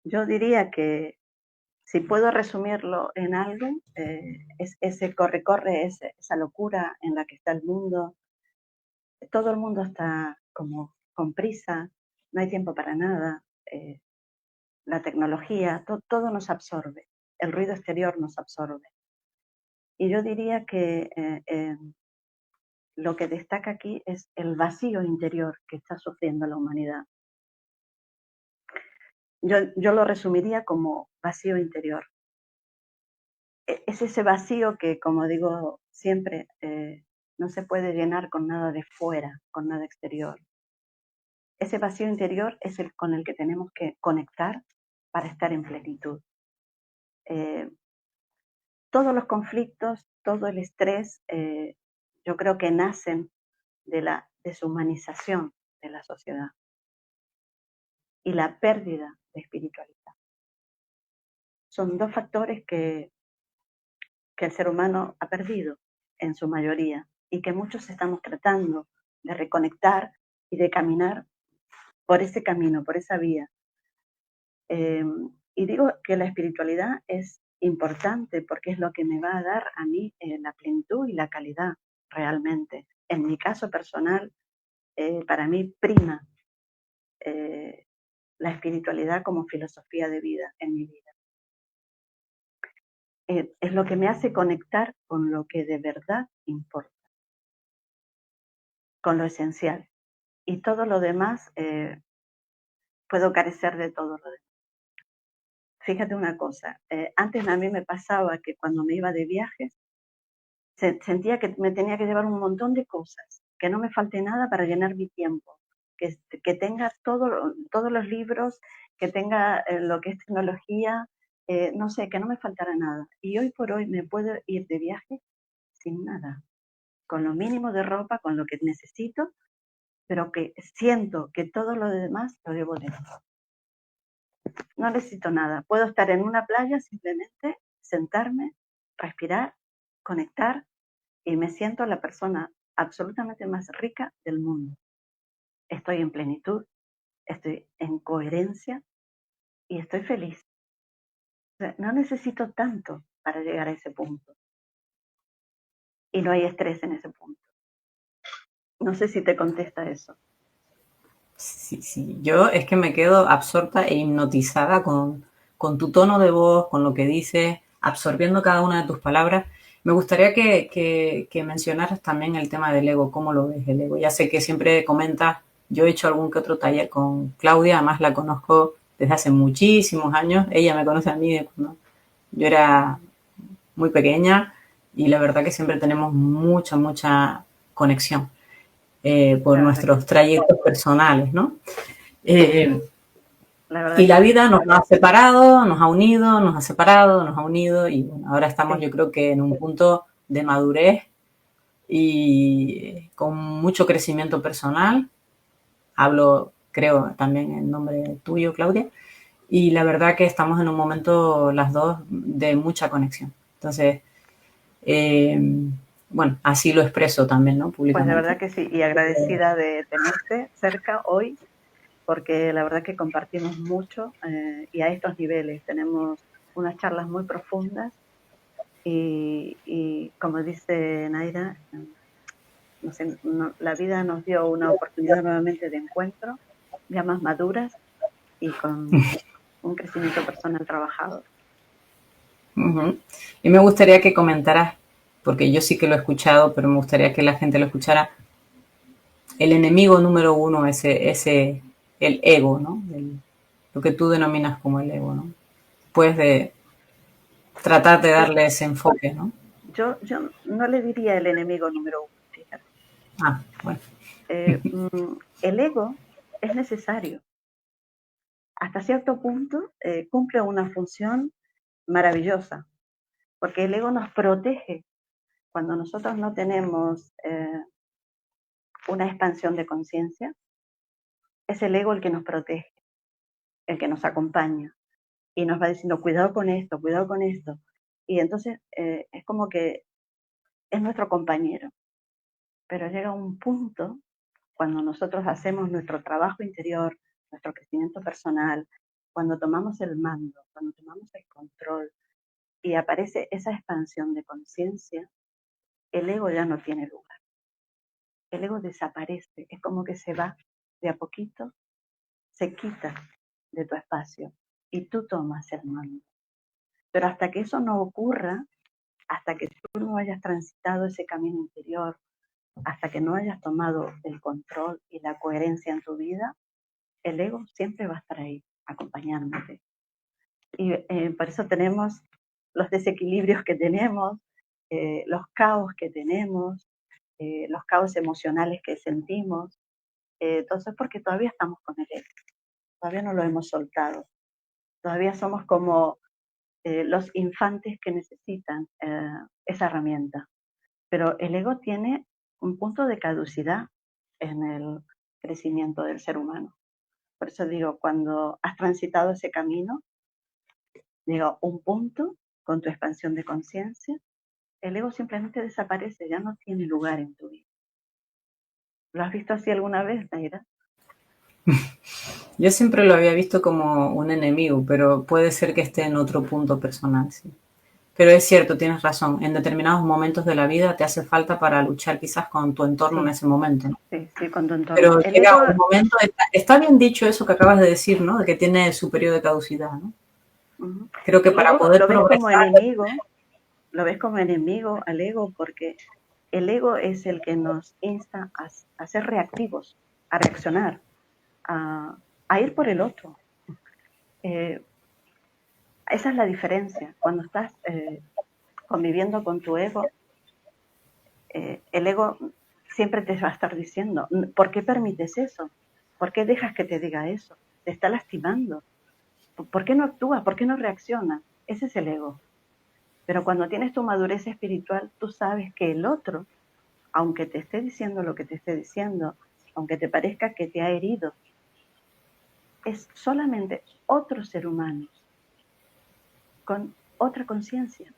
[SPEAKER 2] yo diría que si puedo resumirlo en algo, es ese corre-corre, esa locura en la que está el mundo. Todo el mundo está como con prisa, no hay tiempo para nada. La tecnología, todo nos absorbe, el ruido exterior nos absorbe. Y yo diría que lo que destaca aquí es el vacío interior que está sufriendo la humanidad. Yo lo resumiría como vacío interior. Es ese vacío que, como digo siempre, no se puede llenar con nada de fuera, con nada exterior. Ese vacío interior es el con el que tenemos que conectar para estar en plenitud. Eh, todos los conflictos, todo el estrés, yo creo que nacen de la deshumanización de la sociedad y la pérdida de espiritualidad. Son dos factores que el ser humano ha perdido en su mayoría y que muchos estamos tratando de reconectar y de caminar por ese camino, por esa vía. Y digo que la espiritualidad es importante porque es lo que me va a dar a mí la plenitud y la calidad realmente. En mi caso personal, para mí prima la espiritualidad como filosofía de vida en mi vida. Es lo que me hace conectar con lo que de verdad importa, con lo esencial. Y todo lo demás, puedo carecer de todo lo demás. Fíjate una cosa, antes a mí me pasaba que cuando me iba de viajes, sentía que me tenía que llevar un montón de cosas, que no me falte nada para llenar mi tiempo, que tenga todos los libros, que tenga lo que es tecnología, no sé, que no me faltara nada. Y hoy por hoy me puedo ir de viaje sin nada, con lo mínimo de ropa, con lo que necesito, pero que siento que todo lo demás lo llevo dentro. No necesito nada. Puedo estar en una playa simplemente, sentarme, respirar, conectar y me siento la persona absolutamente más rica del mundo. Estoy en plenitud, estoy en coherencia y estoy feliz. O sea, no necesito tanto para llegar a ese punto. Y no hay estrés en ese punto. No sé si te contesta eso.
[SPEAKER 1] Sí, sí. Yo es que me quedo absorta e hipnotizada con tu tono de voz, con lo que dices, absorbiendo cada una de tus palabras. Me gustaría que mencionaras también el tema del ego, cómo lo ves el ego. Ya sé que siempre comentas, yo he hecho algún que otro taller con Claudia, además la conozco desde hace muchísimos años, ella me conoce a mí de cuando yo era muy pequeña y la verdad que siempre tenemos mucha conexión por
[SPEAKER 2] La verdad que
[SPEAKER 1] nuestros
[SPEAKER 2] sí.
[SPEAKER 1] trayectos personales, ¿no? Eh,
[SPEAKER 2] La verdad
[SPEAKER 1] y
[SPEAKER 2] que
[SPEAKER 1] la
[SPEAKER 2] sí.
[SPEAKER 1] vida nos ha separado, nos ha unido, nos ha separado, nos ha unido y bueno, ahora estamos
[SPEAKER 2] Sí,
[SPEAKER 1] yo creo que en un punto de madurez y con mucho crecimiento personal. Hablo, creo, también en nombre tuyo, Claudia. Y la verdad que estamos en un momento las dos de mucha conexión. Entonces, eh, bueno, así lo expreso también, ¿no?
[SPEAKER 2] pues de
[SPEAKER 1] Públicamente.
[SPEAKER 2] verdad que sí. Y agradecida de tenerte cerca hoy, porque la verdad que compartimos mucho y a estos niveles. Tenemos unas charlas muy profundas y como dice Naira, no sé, la vida nos dio una oportunidad nuevamente de encuentro, ya más maduras y con un crecimiento personal trabajado.
[SPEAKER 1] Ujú. Y me gustaría que comentaras, porque yo sí que lo he escuchado, pero me gustaría que la gente lo escuchara, el enemigo número uno, el ego, ¿no? Lo que tú denominas como el ego, ¿no? Puedes de tratar de
[SPEAKER 2] Yo,
[SPEAKER 1] darle ese enfoque, ¿no?
[SPEAKER 2] yo no le diría el enemigo número uno, fíjate.
[SPEAKER 1] Ah, bueno.
[SPEAKER 2] El ego es necesario. Hasta cierto punto cumple una función maravillosa, porque el ego nos protege. Cuando nosotros no tenemos una expansión de conciencia, es el ego el que nos protege, el que nos acompaña y nos va diciendo, cuidado con esto, cuidado con esto. Y entonces es como que es nuestro compañero. Pero llega un punto cuando nosotros hacemos nuestro trabajo interior, nuestro crecimiento personal, cuando tomamos el mando, cuando tomamos el control y aparece esa expansión de conciencia, el ego ya no tiene lugar. El ego desaparece, es como que se va de a poquito, se quita de tu espacio y tú tomas el mando. Pero hasta que eso no ocurra, hasta que tú no hayas transitado ese camino interior, hasta que no hayas tomado el control y la coherencia en tu vida, el ego siempre va a estar ahí, acompañándote. Y por eso tenemos los desequilibrios que tenemos, los caos que tenemos, los caos emocionales que sentimos. Entonces, porque todavía estamos con el ego, todavía no lo hemos soltado, todavía somos como los infantes que necesitan esa herramienta. Pero el ego tiene un punto de caducidad en el crecimiento del ser humano. Por eso digo, cuando has transitado ese camino, llega un punto con tu expansión de conciencia, el ego simplemente desaparece, ya no tiene lugar en tu vida. ¿Lo has visto así alguna vez, Naira?
[SPEAKER 1] Yo siempre lo había visto como un enemigo, pero puede ser que esté en otro punto personal, sí. Pero es cierto, tienes razón. En determinados momentos de la vida te hace falta para luchar quizás con tu entorno en
[SPEAKER 2] Sí,
[SPEAKER 1] ese momento, ¿no?
[SPEAKER 2] sí, sí, con tu entorno.
[SPEAKER 1] Pero
[SPEAKER 2] El
[SPEAKER 1] llega
[SPEAKER 2] ego,
[SPEAKER 1] un momento, está bien dicho eso que acabas de decir, ¿no? De que tiene su periodo de caducidad, ¿no?
[SPEAKER 2] ujú,
[SPEAKER 1] Creo que
[SPEAKER 2] el
[SPEAKER 1] para
[SPEAKER 2] ego
[SPEAKER 1] poder
[SPEAKER 2] lo ves como
[SPEAKER 1] progresar,
[SPEAKER 2] enemigo, lo ves como enemigo al ego porque el ego es el que nos insta a ser reactivos, a reaccionar, a, a ir por el otro. Eh, Esa es la diferencia. Cuando estás conviviendo con tu ego, el ego siempre te va a estar diciendo, ¿por qué permites eso? ¿Por qué dejas que te diga eso? Te está lastimando. ¿Por qué no actúas? ¿Por qué no reaccionas? Ese es el ego. Pero cuando tienes tu madurez espiritual, tú sabes que el otro, aunque te esté diciendo lo que te esté diciendo, aunque te parezca que te ha herido, es solamente otro ser humano con otra conciencia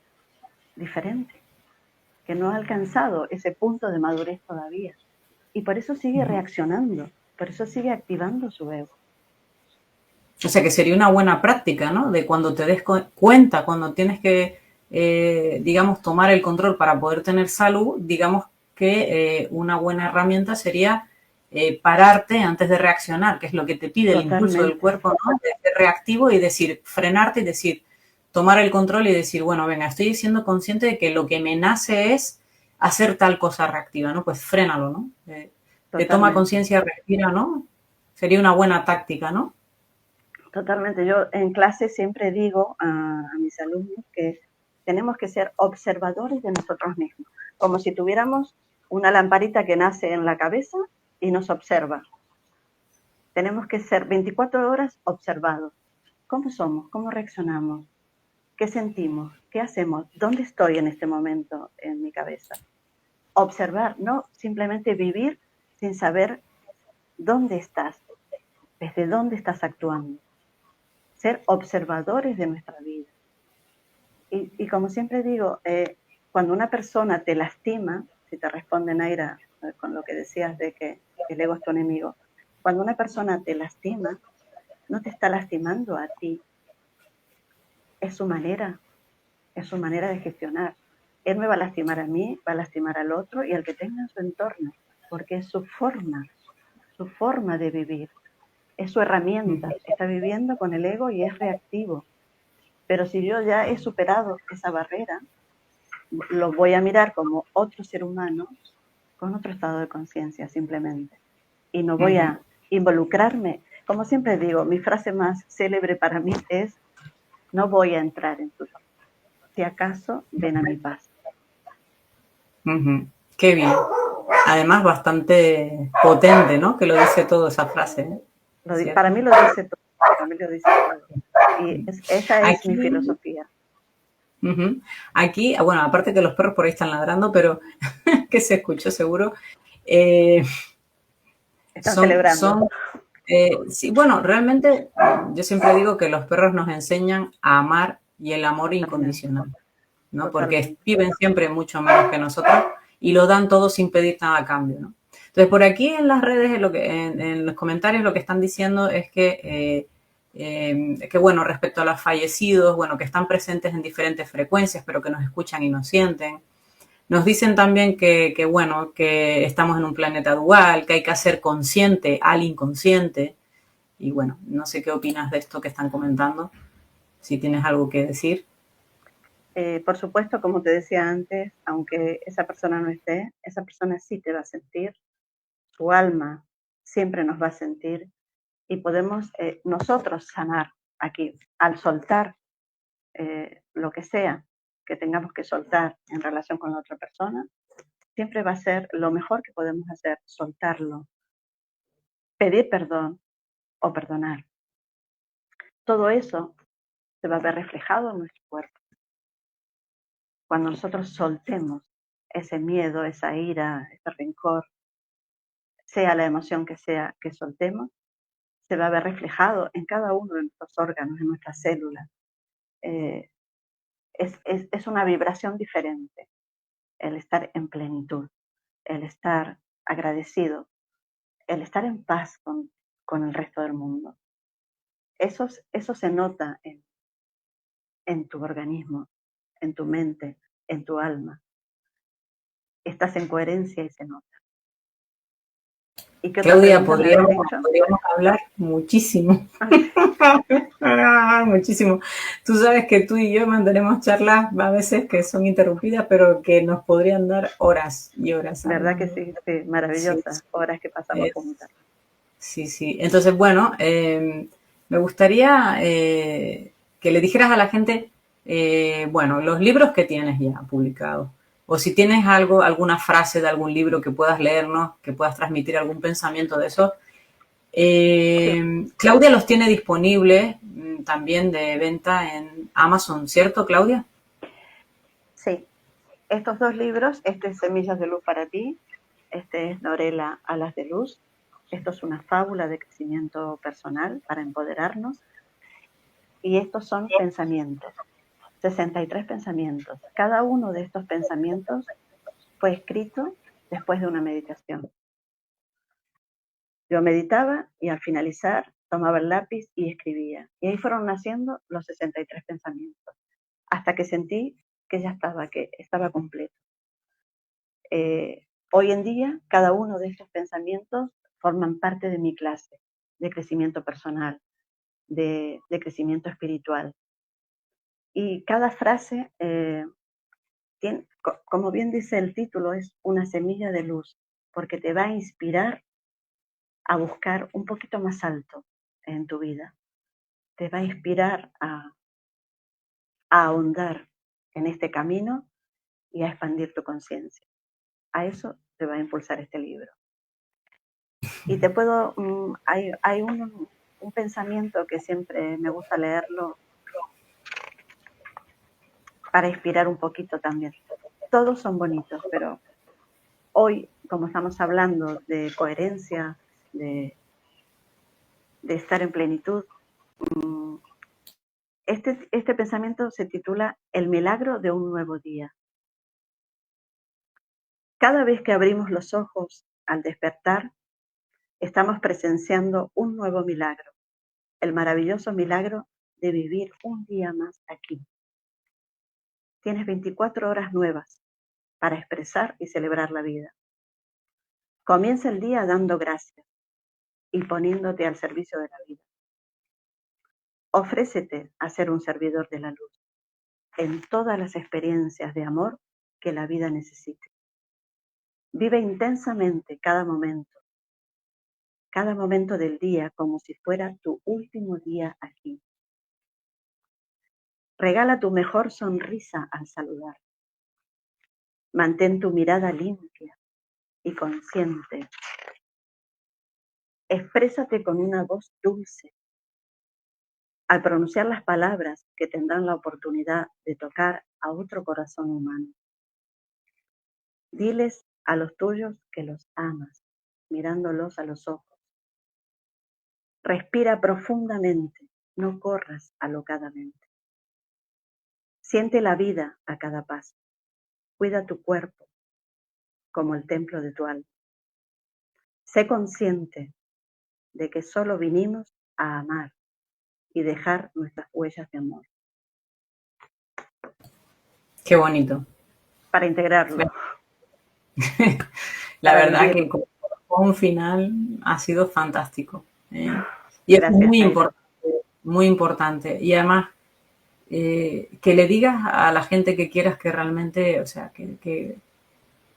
[SPEAKER 2] diferente, que no ha alcanzado ese punto de madurez todavía. Y por eso sigue reaccionando, por eso sigue activando su ego.
[SPEAKER 1] o sea que sería una buena práctica, ¿no? De cuando te des cuenta, cuando tienes que, digamos, tomar el control para poder tener salud, digamos que una buena herramienta sería pararte antes de reaccionar, que es lo que te pide el impulso del
[SPEAKER 2] Totalmente,
[SPEAKER 1] cuerpo, ¿no? De ser reactivo y decir, frenarte y decir, tomar el control y decir, bueno, venga, estoy siendo consciente de que lo que me nace es hacer tal cosa reactiva, ¿no? Pues frénalo, ¿no? Te toma
[SPEAKER 2] totalmente,
[SPEAKER 1] conciencia, respira, ¿no? Sería una buena táctica, ¿no?
[SPEAKER 2] totalmente. Yo en clase siempre digo a mis alumnos que tenemos que ser observadores de nosotros mismos, como si tuviéramos una lamparita que nace en la cabeza y nos observa. Tenemos que ser 24 horas observados. ¿Cómo somos? ¿Cómo reaccionamos? ¿Qué sentimos? ¿Qué hacemos? ¿Dónde estoy en este momento en mi cabeza? Observar, no simplemente vivir sin saber dónde estás, desde dónde estás actuando. Ser observadores de nuestra vida. Y como siempre digo, cuando una persona te lastima, si te responde Naira con lo que decías de que el ego es tu enemigo, cuando una persona te lastima, no te está lastimando a ti, es es su manera de gestionar. Él me va a lastimar a mí, va a lastimar al otro y al que tenga en su entorno, porque es su forma de vivir, es su herramienta. Está viviendo con el ego y es reactivo. Pero si yo ya he superado esa barrera, lo voy a mirar como otro ser humano con otro estado de conciencia simplemente. Y no voy
[SPEAKER 1] Ujú.
[SPEAKER 2] a involucrarme. Como siempre digo, mi frase más célebre para mí es, no voy a entrar en tu vida. Si acaso, ven a mi paz.
[SPEAKER 1] Ujú. Qué bien. Además, bastante potente, ¿no? Que lo dice todo esa frase, ¿eh?
[SPEAKER 2] Para
[SPEAKER 1] ¿Cierto?
[SPEAKER 2] mí lo dice todo. Para mí lo dice todo. Y esa es mi
[SPEAKER 1] Aquí,
[SPEAKER 2] filosofía.
[SPEAKER 1] ujú. Aquí, bueno, aparte que los perros por ahí están ladrando, pero que se escuchó seguro, eh,
[SPEAKER 2] Están
[SPEAKER 1] son,
[SPEAKER 2] celebrando.
[SPEAKER 1] son, sí, bueno, realmente yo siempre digo que los perros nos enseñan a amar y el amor
[SPEAKER 2] Totalmente,
[SPEAKER 1] incondicional, ¿no? Porque
[SPEAKER 2] totalmente.
[SPEAKER 1] viven siempre mucho menos que nosotros y lo dan todo sin pedir nada a cambio, ¿no? Entonces, por aquí en las redes, en los comentarios, lo que están diciendo es que, bueno, respecto a los fallecidos, bueno, que están presentes en diferentes frecuencias, pero que nos escuchan y nos sienten. Nos dicen también bueno, que estamos en un planeta dual, que hay que hacer consciente al inconsciente. Y bueno, no sé qué opinas de esto que están comentando, si tienes algo que decir.
[SPEAKER 2] Por supuesto, como te decía antes, aunque esa persona no esté, esa persona sí te va a sentir, su alma siempre nos va a sentir y podemos nosotros sanar aquí al soltar lo que sea que tengamos que soltar en relación con la otra persona, siempre va a ser lo mejor que podemos hacer, soltarlo, pedir perdón o perdonar. Todo eso se va a ver reflejado en nuestro cuerpo. Cuando nosotros soltemos ese miedo, esa ira, ese rencor, sea la emoción que sea que soltemos, se va a ver reflejado en cada uno de nuestros órganos, en nuestras células. Eh, es una vibración diferente el estar en plenitud, el estar agradecido el estar en paz con el resto del mundo. Eso se nota en tu organismo, en tu mente, en tu alma. Estás en coherencia y se nota. ¿Y qué otra
[SPEAKER 1] Claudia,
[SPEAKER 2] pregunta me habías dicho?
[SPEAKER 1] podríamos hablar muchísimo. Muchísimo. Tú sabes que tú y yo mandaremos charlas a veces que son interrumpidas, pero que nos podrían dar horas y horas
[SPEAKER 2] ¿Verdad que
[SPEAKER 1] hablando.
[SPEAKER 2] sí? Sí,
[SPEAKER 1] Sí,
[SPEAKER 2] maravillosas horas que pasamos juntas.
[SPEAKER 1] sí, sí. Entonces, bueno, me gustaría que le dijeras a la gente, bueno, los libros que tienes ya publicados. O si tienes algo, alguna frase de algún libro que puedas leernos, que puedas transmitir algún pensamiento de eso.
[SPEAKER 2] Sí,
[SPEAKER 1] Claudia los tiene disponibles también de venta en Amazon, ¿cierto, Claudia?
[SPEAKER 2] sí. Estos dos libros, este es Semillas de Luz para ti, este es Norela Alas de Luz. Esto es una fábula de crecimiento personal para empoderarnos. Y estos son pensamientos, 63 pensamientos. Cada uno de estos pensamientos fue escrito después de una meditación. Yo meditaba y al finalizar tomaba el lápiz y escribía. Y ahí fueron naciendo los 63 pensamientos, hasta que sentí que estaba completo. Hoy en día, cada uno de estos pensamientos forman parte de mi clase de crecimiento personal, de crecimiento espiritual. Y cada frase, como bien dice el título, es una semilla de luz, porque te va a inspirar a buscar un poquito más alto en tu vida. Te va a inspirar a ahondar en este camino y a expandir tu conciencia. A eso te va a impulsar este libro. Y te puedo, hay un pensamiento que siempre me gusta leerlo para inspirar un poquito también. Todos son bonitos, pero hoy, como estamos hablando de coherencia, de estar en plenitud, este pensamiento se titula El milagro de un nuevo día. Cada vez que abrimos los ojos al despertar, estamos presenciando un nuevo milagro, el maravilloso milagro de vivir un día más aquí. Tienes 24 horas nuevas para expresar y celebrar la vida. Comienza el día dando gracias y poniéndote al servicio de la vida. Ofrécete a ser un servidor de la luz en todas las experiencias de amor que la vida necesite. Vive intensamente cada momento del día como si fuera tu último día aquí. Regala tu mejor sonrisa al saludar. Mantén tu mirada limpia y consciente. Exprésate con una voz dulce. Al pronunciar las palabras que tendrán la oportunidad de tocar a otro corazón humano. Diles a los tuyos que los amas, mirándolos a los ojos. Respira profundamente, no corras alocadamente. Siente la vida a cada paso. Cuida tu cuerpo como el templo de tu alma. Sé consciente de que solo vinimos a amar y dejar nuestras huellas de amor.
[SPEAKER 1] Qué bonito.
[SPEAKER 2] Para integrarlo,
[SPEAKER 1] La
[SPEAKER 2] para
[SPEAKER 1] verdad que
[SPEAKER 2] vivirlo.
[SPEAKER 1] como un final ha sido fantástico. ¿Eh? Y es
[SPEAKER 2] Gracias, Naira.
[SPEAKER 1] muy importante. Y además, que le digas a la gente que quieras que realmente, o sea, que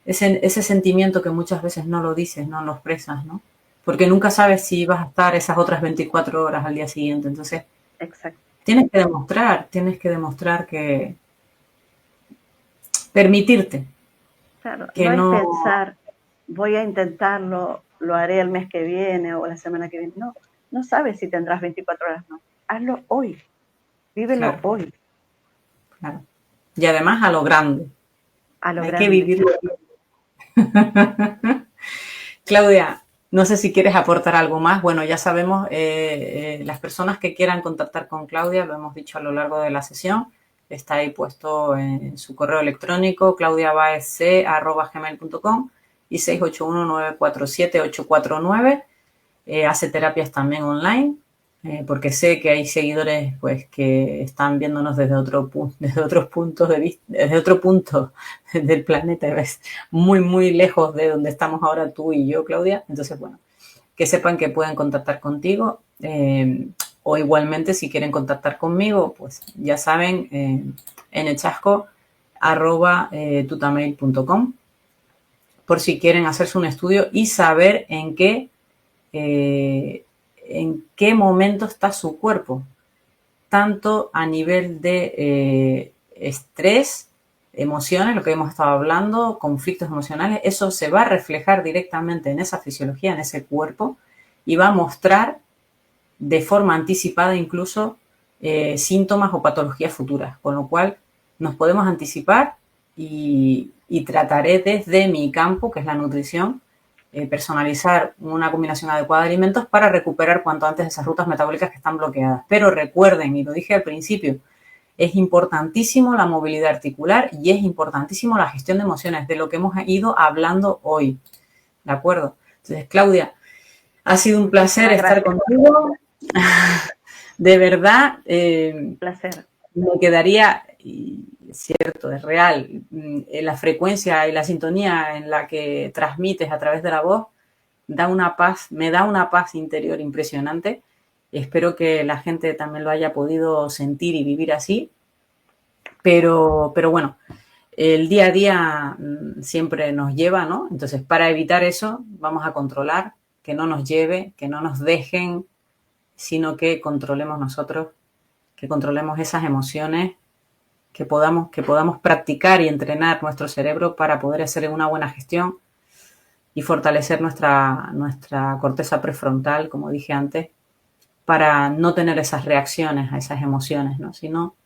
[SPEAKER 1] ese sentimiento que muchas veces no lo dices, no lo expresas, ¿no? Porque nunca sabes si vas a estar esas otras 24 horas al día siguiente. Entonces,
[SPEAKER 2] Exacto.
[SPEAKER 1] tienes que demostrar que, permitirte,
[SPEAKER 2] Claro,
[SPEAKER 1] que
[SPEAKER 2] no es
[SPEAKER 1] no,
[SPEAKER 2] pensar, voy a intentarlo, lo haré el mes que viene o la semana que viene. No, no sabes si tendrás 24 horas más. Hazlo hoy, vívelo
[SPEAKER 1] claro,
[SPEAKER 2] hoy,
[SPEAKER 1] claro. Y además a lo grande.
[SPEAKER 2] a lo
[SPEAKER 1] Hay que
[SPEAKER 2] grande.
[SPEAKER 1] vivirlo. Claudia, no sé si quieres aportar algo más. Bueno, ya sabemos, las personas que quieran contactar con Claudia, lo hemos dicho a lo largo de la sesión, está ahí puesto en su correo electrónico, claudiabaesc@gmail.com. y 681-947-849. Hace terapias también online, porque sé que hay seguidores pues que están viéndonos desde desde otros puntos de vista, desde otro punto del planeta, ¿ves? Muy lejos de donde estamos ahora tú y yo, Claudia. Entonces, bueno, que sepan que pueden contactar contigo, o igualmente si quieren contactar conmigo, pues ya saben, nchasco@tutamail.com, por si quieren hacerse un estudio y saber en qué momento está su cuerpo, tanto a nivel de estrés, emociones, lo que hemos estado hablando, conflictos emocionales. Eso se va a reflejar directamente en esa fisiología, en ese cuerpo, y va a mostrar de forma anticipada incluso síntomas o patologías futuras, con lo cual nos podemos anticipar, y trataré desde mi campo, que es la nutrición, personalizar una combinación adecuada de alimentos para recuperar cuanto antes esas rutas metabólicas que están bloqueadas. Pero recuerden, y lo dije al principio, es importantísimo la movilidad articular y es importantísimo la gestión de emociones, de lo que hemos ido hablando hoy. ¿De acuerdo? Entonces, Claudia, ha sido un placer estar contigo. De verdad,
[SPEAKER 2] Placer.
[SPEAKER 1] me quedaría, y es cierto, es real, la frecuencia y la sintonía en la que transmites a través de la voz da una paz, me da una paz interior impresionante. Espero que la gente también lo haya podido sentir y vivir así, pero bueno, el día a día siempre nos lleva, ¿no? Entonces, para evitar eso, vamos a controlar que no nos lleve, que no nos dejen, sino que controlemos nosotros, que controlemos esas emociones, que podamos practicar y entrenar nuestro cerebro para poder hacer una buena gestión y fortalecer nuestra corteza prefrontal, como dije antes, para no tener esas reacciones a esas emociones, ¿no? Sino,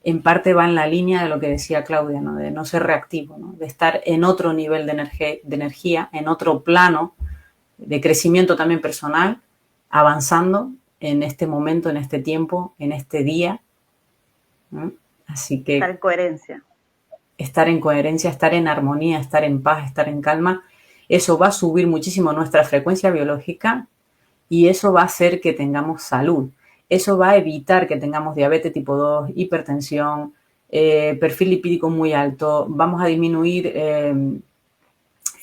[SPEAKER 1] en parte va en la línea de lo que decía Claudia, ¿no? De no ser reactivo, ¿no? De estar en otro nivel de energía, en otro plano de crecimiento también personal, avanzando en este momento, en este tiempo, en este día, ¿no? Así
[SPEAKER 2] Estar
[SPEAKER 1] que
[SPEAKER 2] en coherencia.
[SPEAKER 1] estar en coherencia, estar en armonía, estar en paz, estar en calma, eso va a subir muchísimo nuestra frecuencia biológica y eso va a hacer que tengamos salud. Eso va a evitar que tengamos diabetes tipo 2, hipertensión, perfil lipídico muy alto. Vamos a disminuir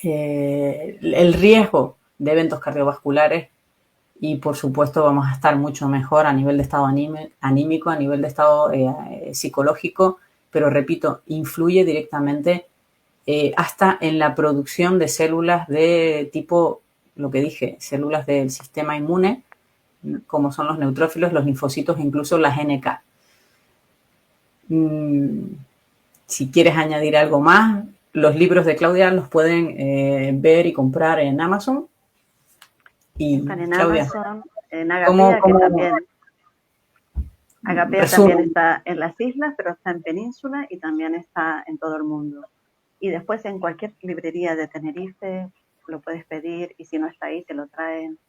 [SPEAKER 1] el riesgo de eventos cardiovasculares y, por supuesto, vamos a estar mucho mejor a nivel de estado anímico, a nivel de estado psicológico, pero repito, influye directamente hasta en la producción de células de tipo, lo que dije, células del sistema inmune, como son los neutrófilos, los linfocitos e incluso las NK. Si quieres añadir algo más, los libros de Claudia los pueden ver y comprar en Amazon. Y
[SPEAKER 2] Están en
[SPEAKER 1] Claudia,
[SPEAKER 2] Amazon, en
[SPEAKER 1] ¿cómo,
[SPEAKER 2] Agapea, que
[SPEAKER 1] cómo
[SPEAKER 2] también, Agapea también
[SPEAKER 1] resumen?
[SPEAKER 2] está en las islas, pero está en Península y también está en todo el mundo. Y después en cualquier librería de Tenerife lo puedes pedir y si no está ahí te lo traen.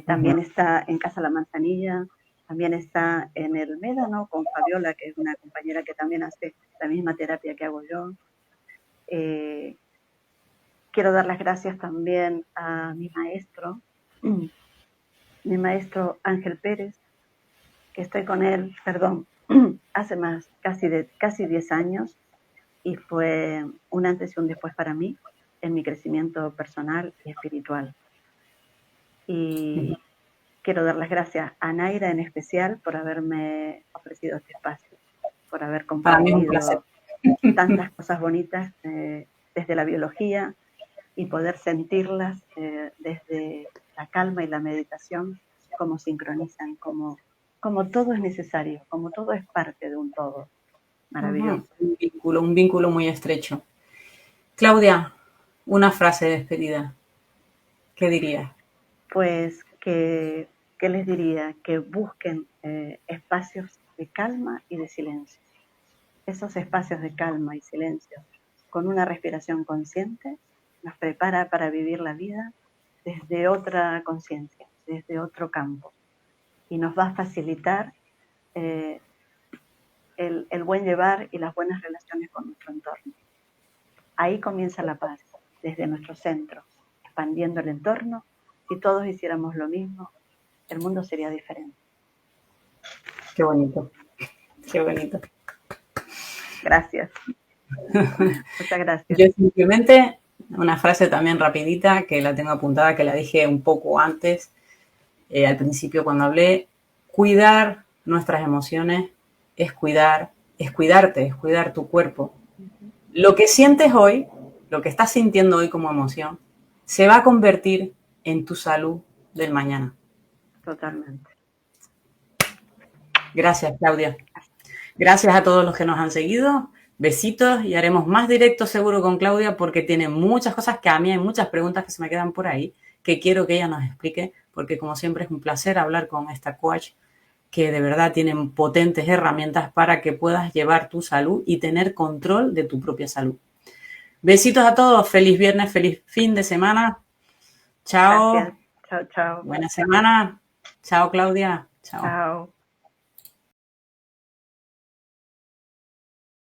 [SPEAKER 2] También está en Casa La Manzanilla, también está en el Médano con Fabiola, que es una compañera que también hace la misma terapia que hago yo. Quiero dar las gracias también a mi maestro Ángel Pérez, que estoy con él, perdón, hace casi 10 años y fue un antes y un después para mí en mi crecimiento personal y espiritual. Y quiero dar las gracias a Naira en especial por haberme ofrecido este espacio, por haber
[SPEAKER 1] Para mí es un placer.
[SPEAKER 2] compartido tantas cosas bonitas desde la biología y poder sentirlas desde la calma y la meditación, cómo sincronizan, como todo es necesario, como todo es parte de un todo maravilloso.
[SPEAKER 1] Un vínculo muy estrecho. Claudia, una frase de despedida. ¿Qué dirías?
[SPEAKER 2] Pues que les diría que busquen espacios de calma y de silencio. Esos espacios de calma y silencio con una respiración consciente nos prepara para vivir la vida desde otra conciencia, desde otro campo y nos va a facilitar eh, el buen llevar y las buenas relaciones con nuestro entorno. Ahí comienza la paz. desde nuestro centro, expandiendo el entorno. Si todos hiciéramos lo mismo, el mundo sería diferente.
[SPEAKER 1] Qué bonito, qué bonito.
[SPEAKER 2] Gracias. Muchas gracias.
[SPEAKER 1] Yo simplemente, una frase también rapidita que la tengo apuntada, que la dije un poco antes, al principio cuando hablé, cuidar nuestras emociones es cuidarte, es cuidar tu cuerpo. Lo que sientes hoy, lo que estás sintiendo hoy como emoción, se va a convertir en tu salud del mañana.
[SPEAKER 2] Totalmente.
[SPEAKER 1] Gracias, Claudia. Gracias a todos los que nos han seguido. Besitos y haremos más directos seguro con Claudia porque tiene muchas cosas que a mí hay muchas preguntas que se me quedan por ahí que quiero que ella nos explique porque como siempre es un placer hablar con esta coach que de verdad tiene potentes herramientas para que puedas llevar tu salud y tener control de tu propia salud. Besitos a todos. Feliz viernes, feliz fin de semana. Chao.
[SPEAKER 2] Gracias. Chao, chao.
[SPEAKER 1] Buena semana. Chao, Claudia. Chao.
[SPEAKER 2] Chao.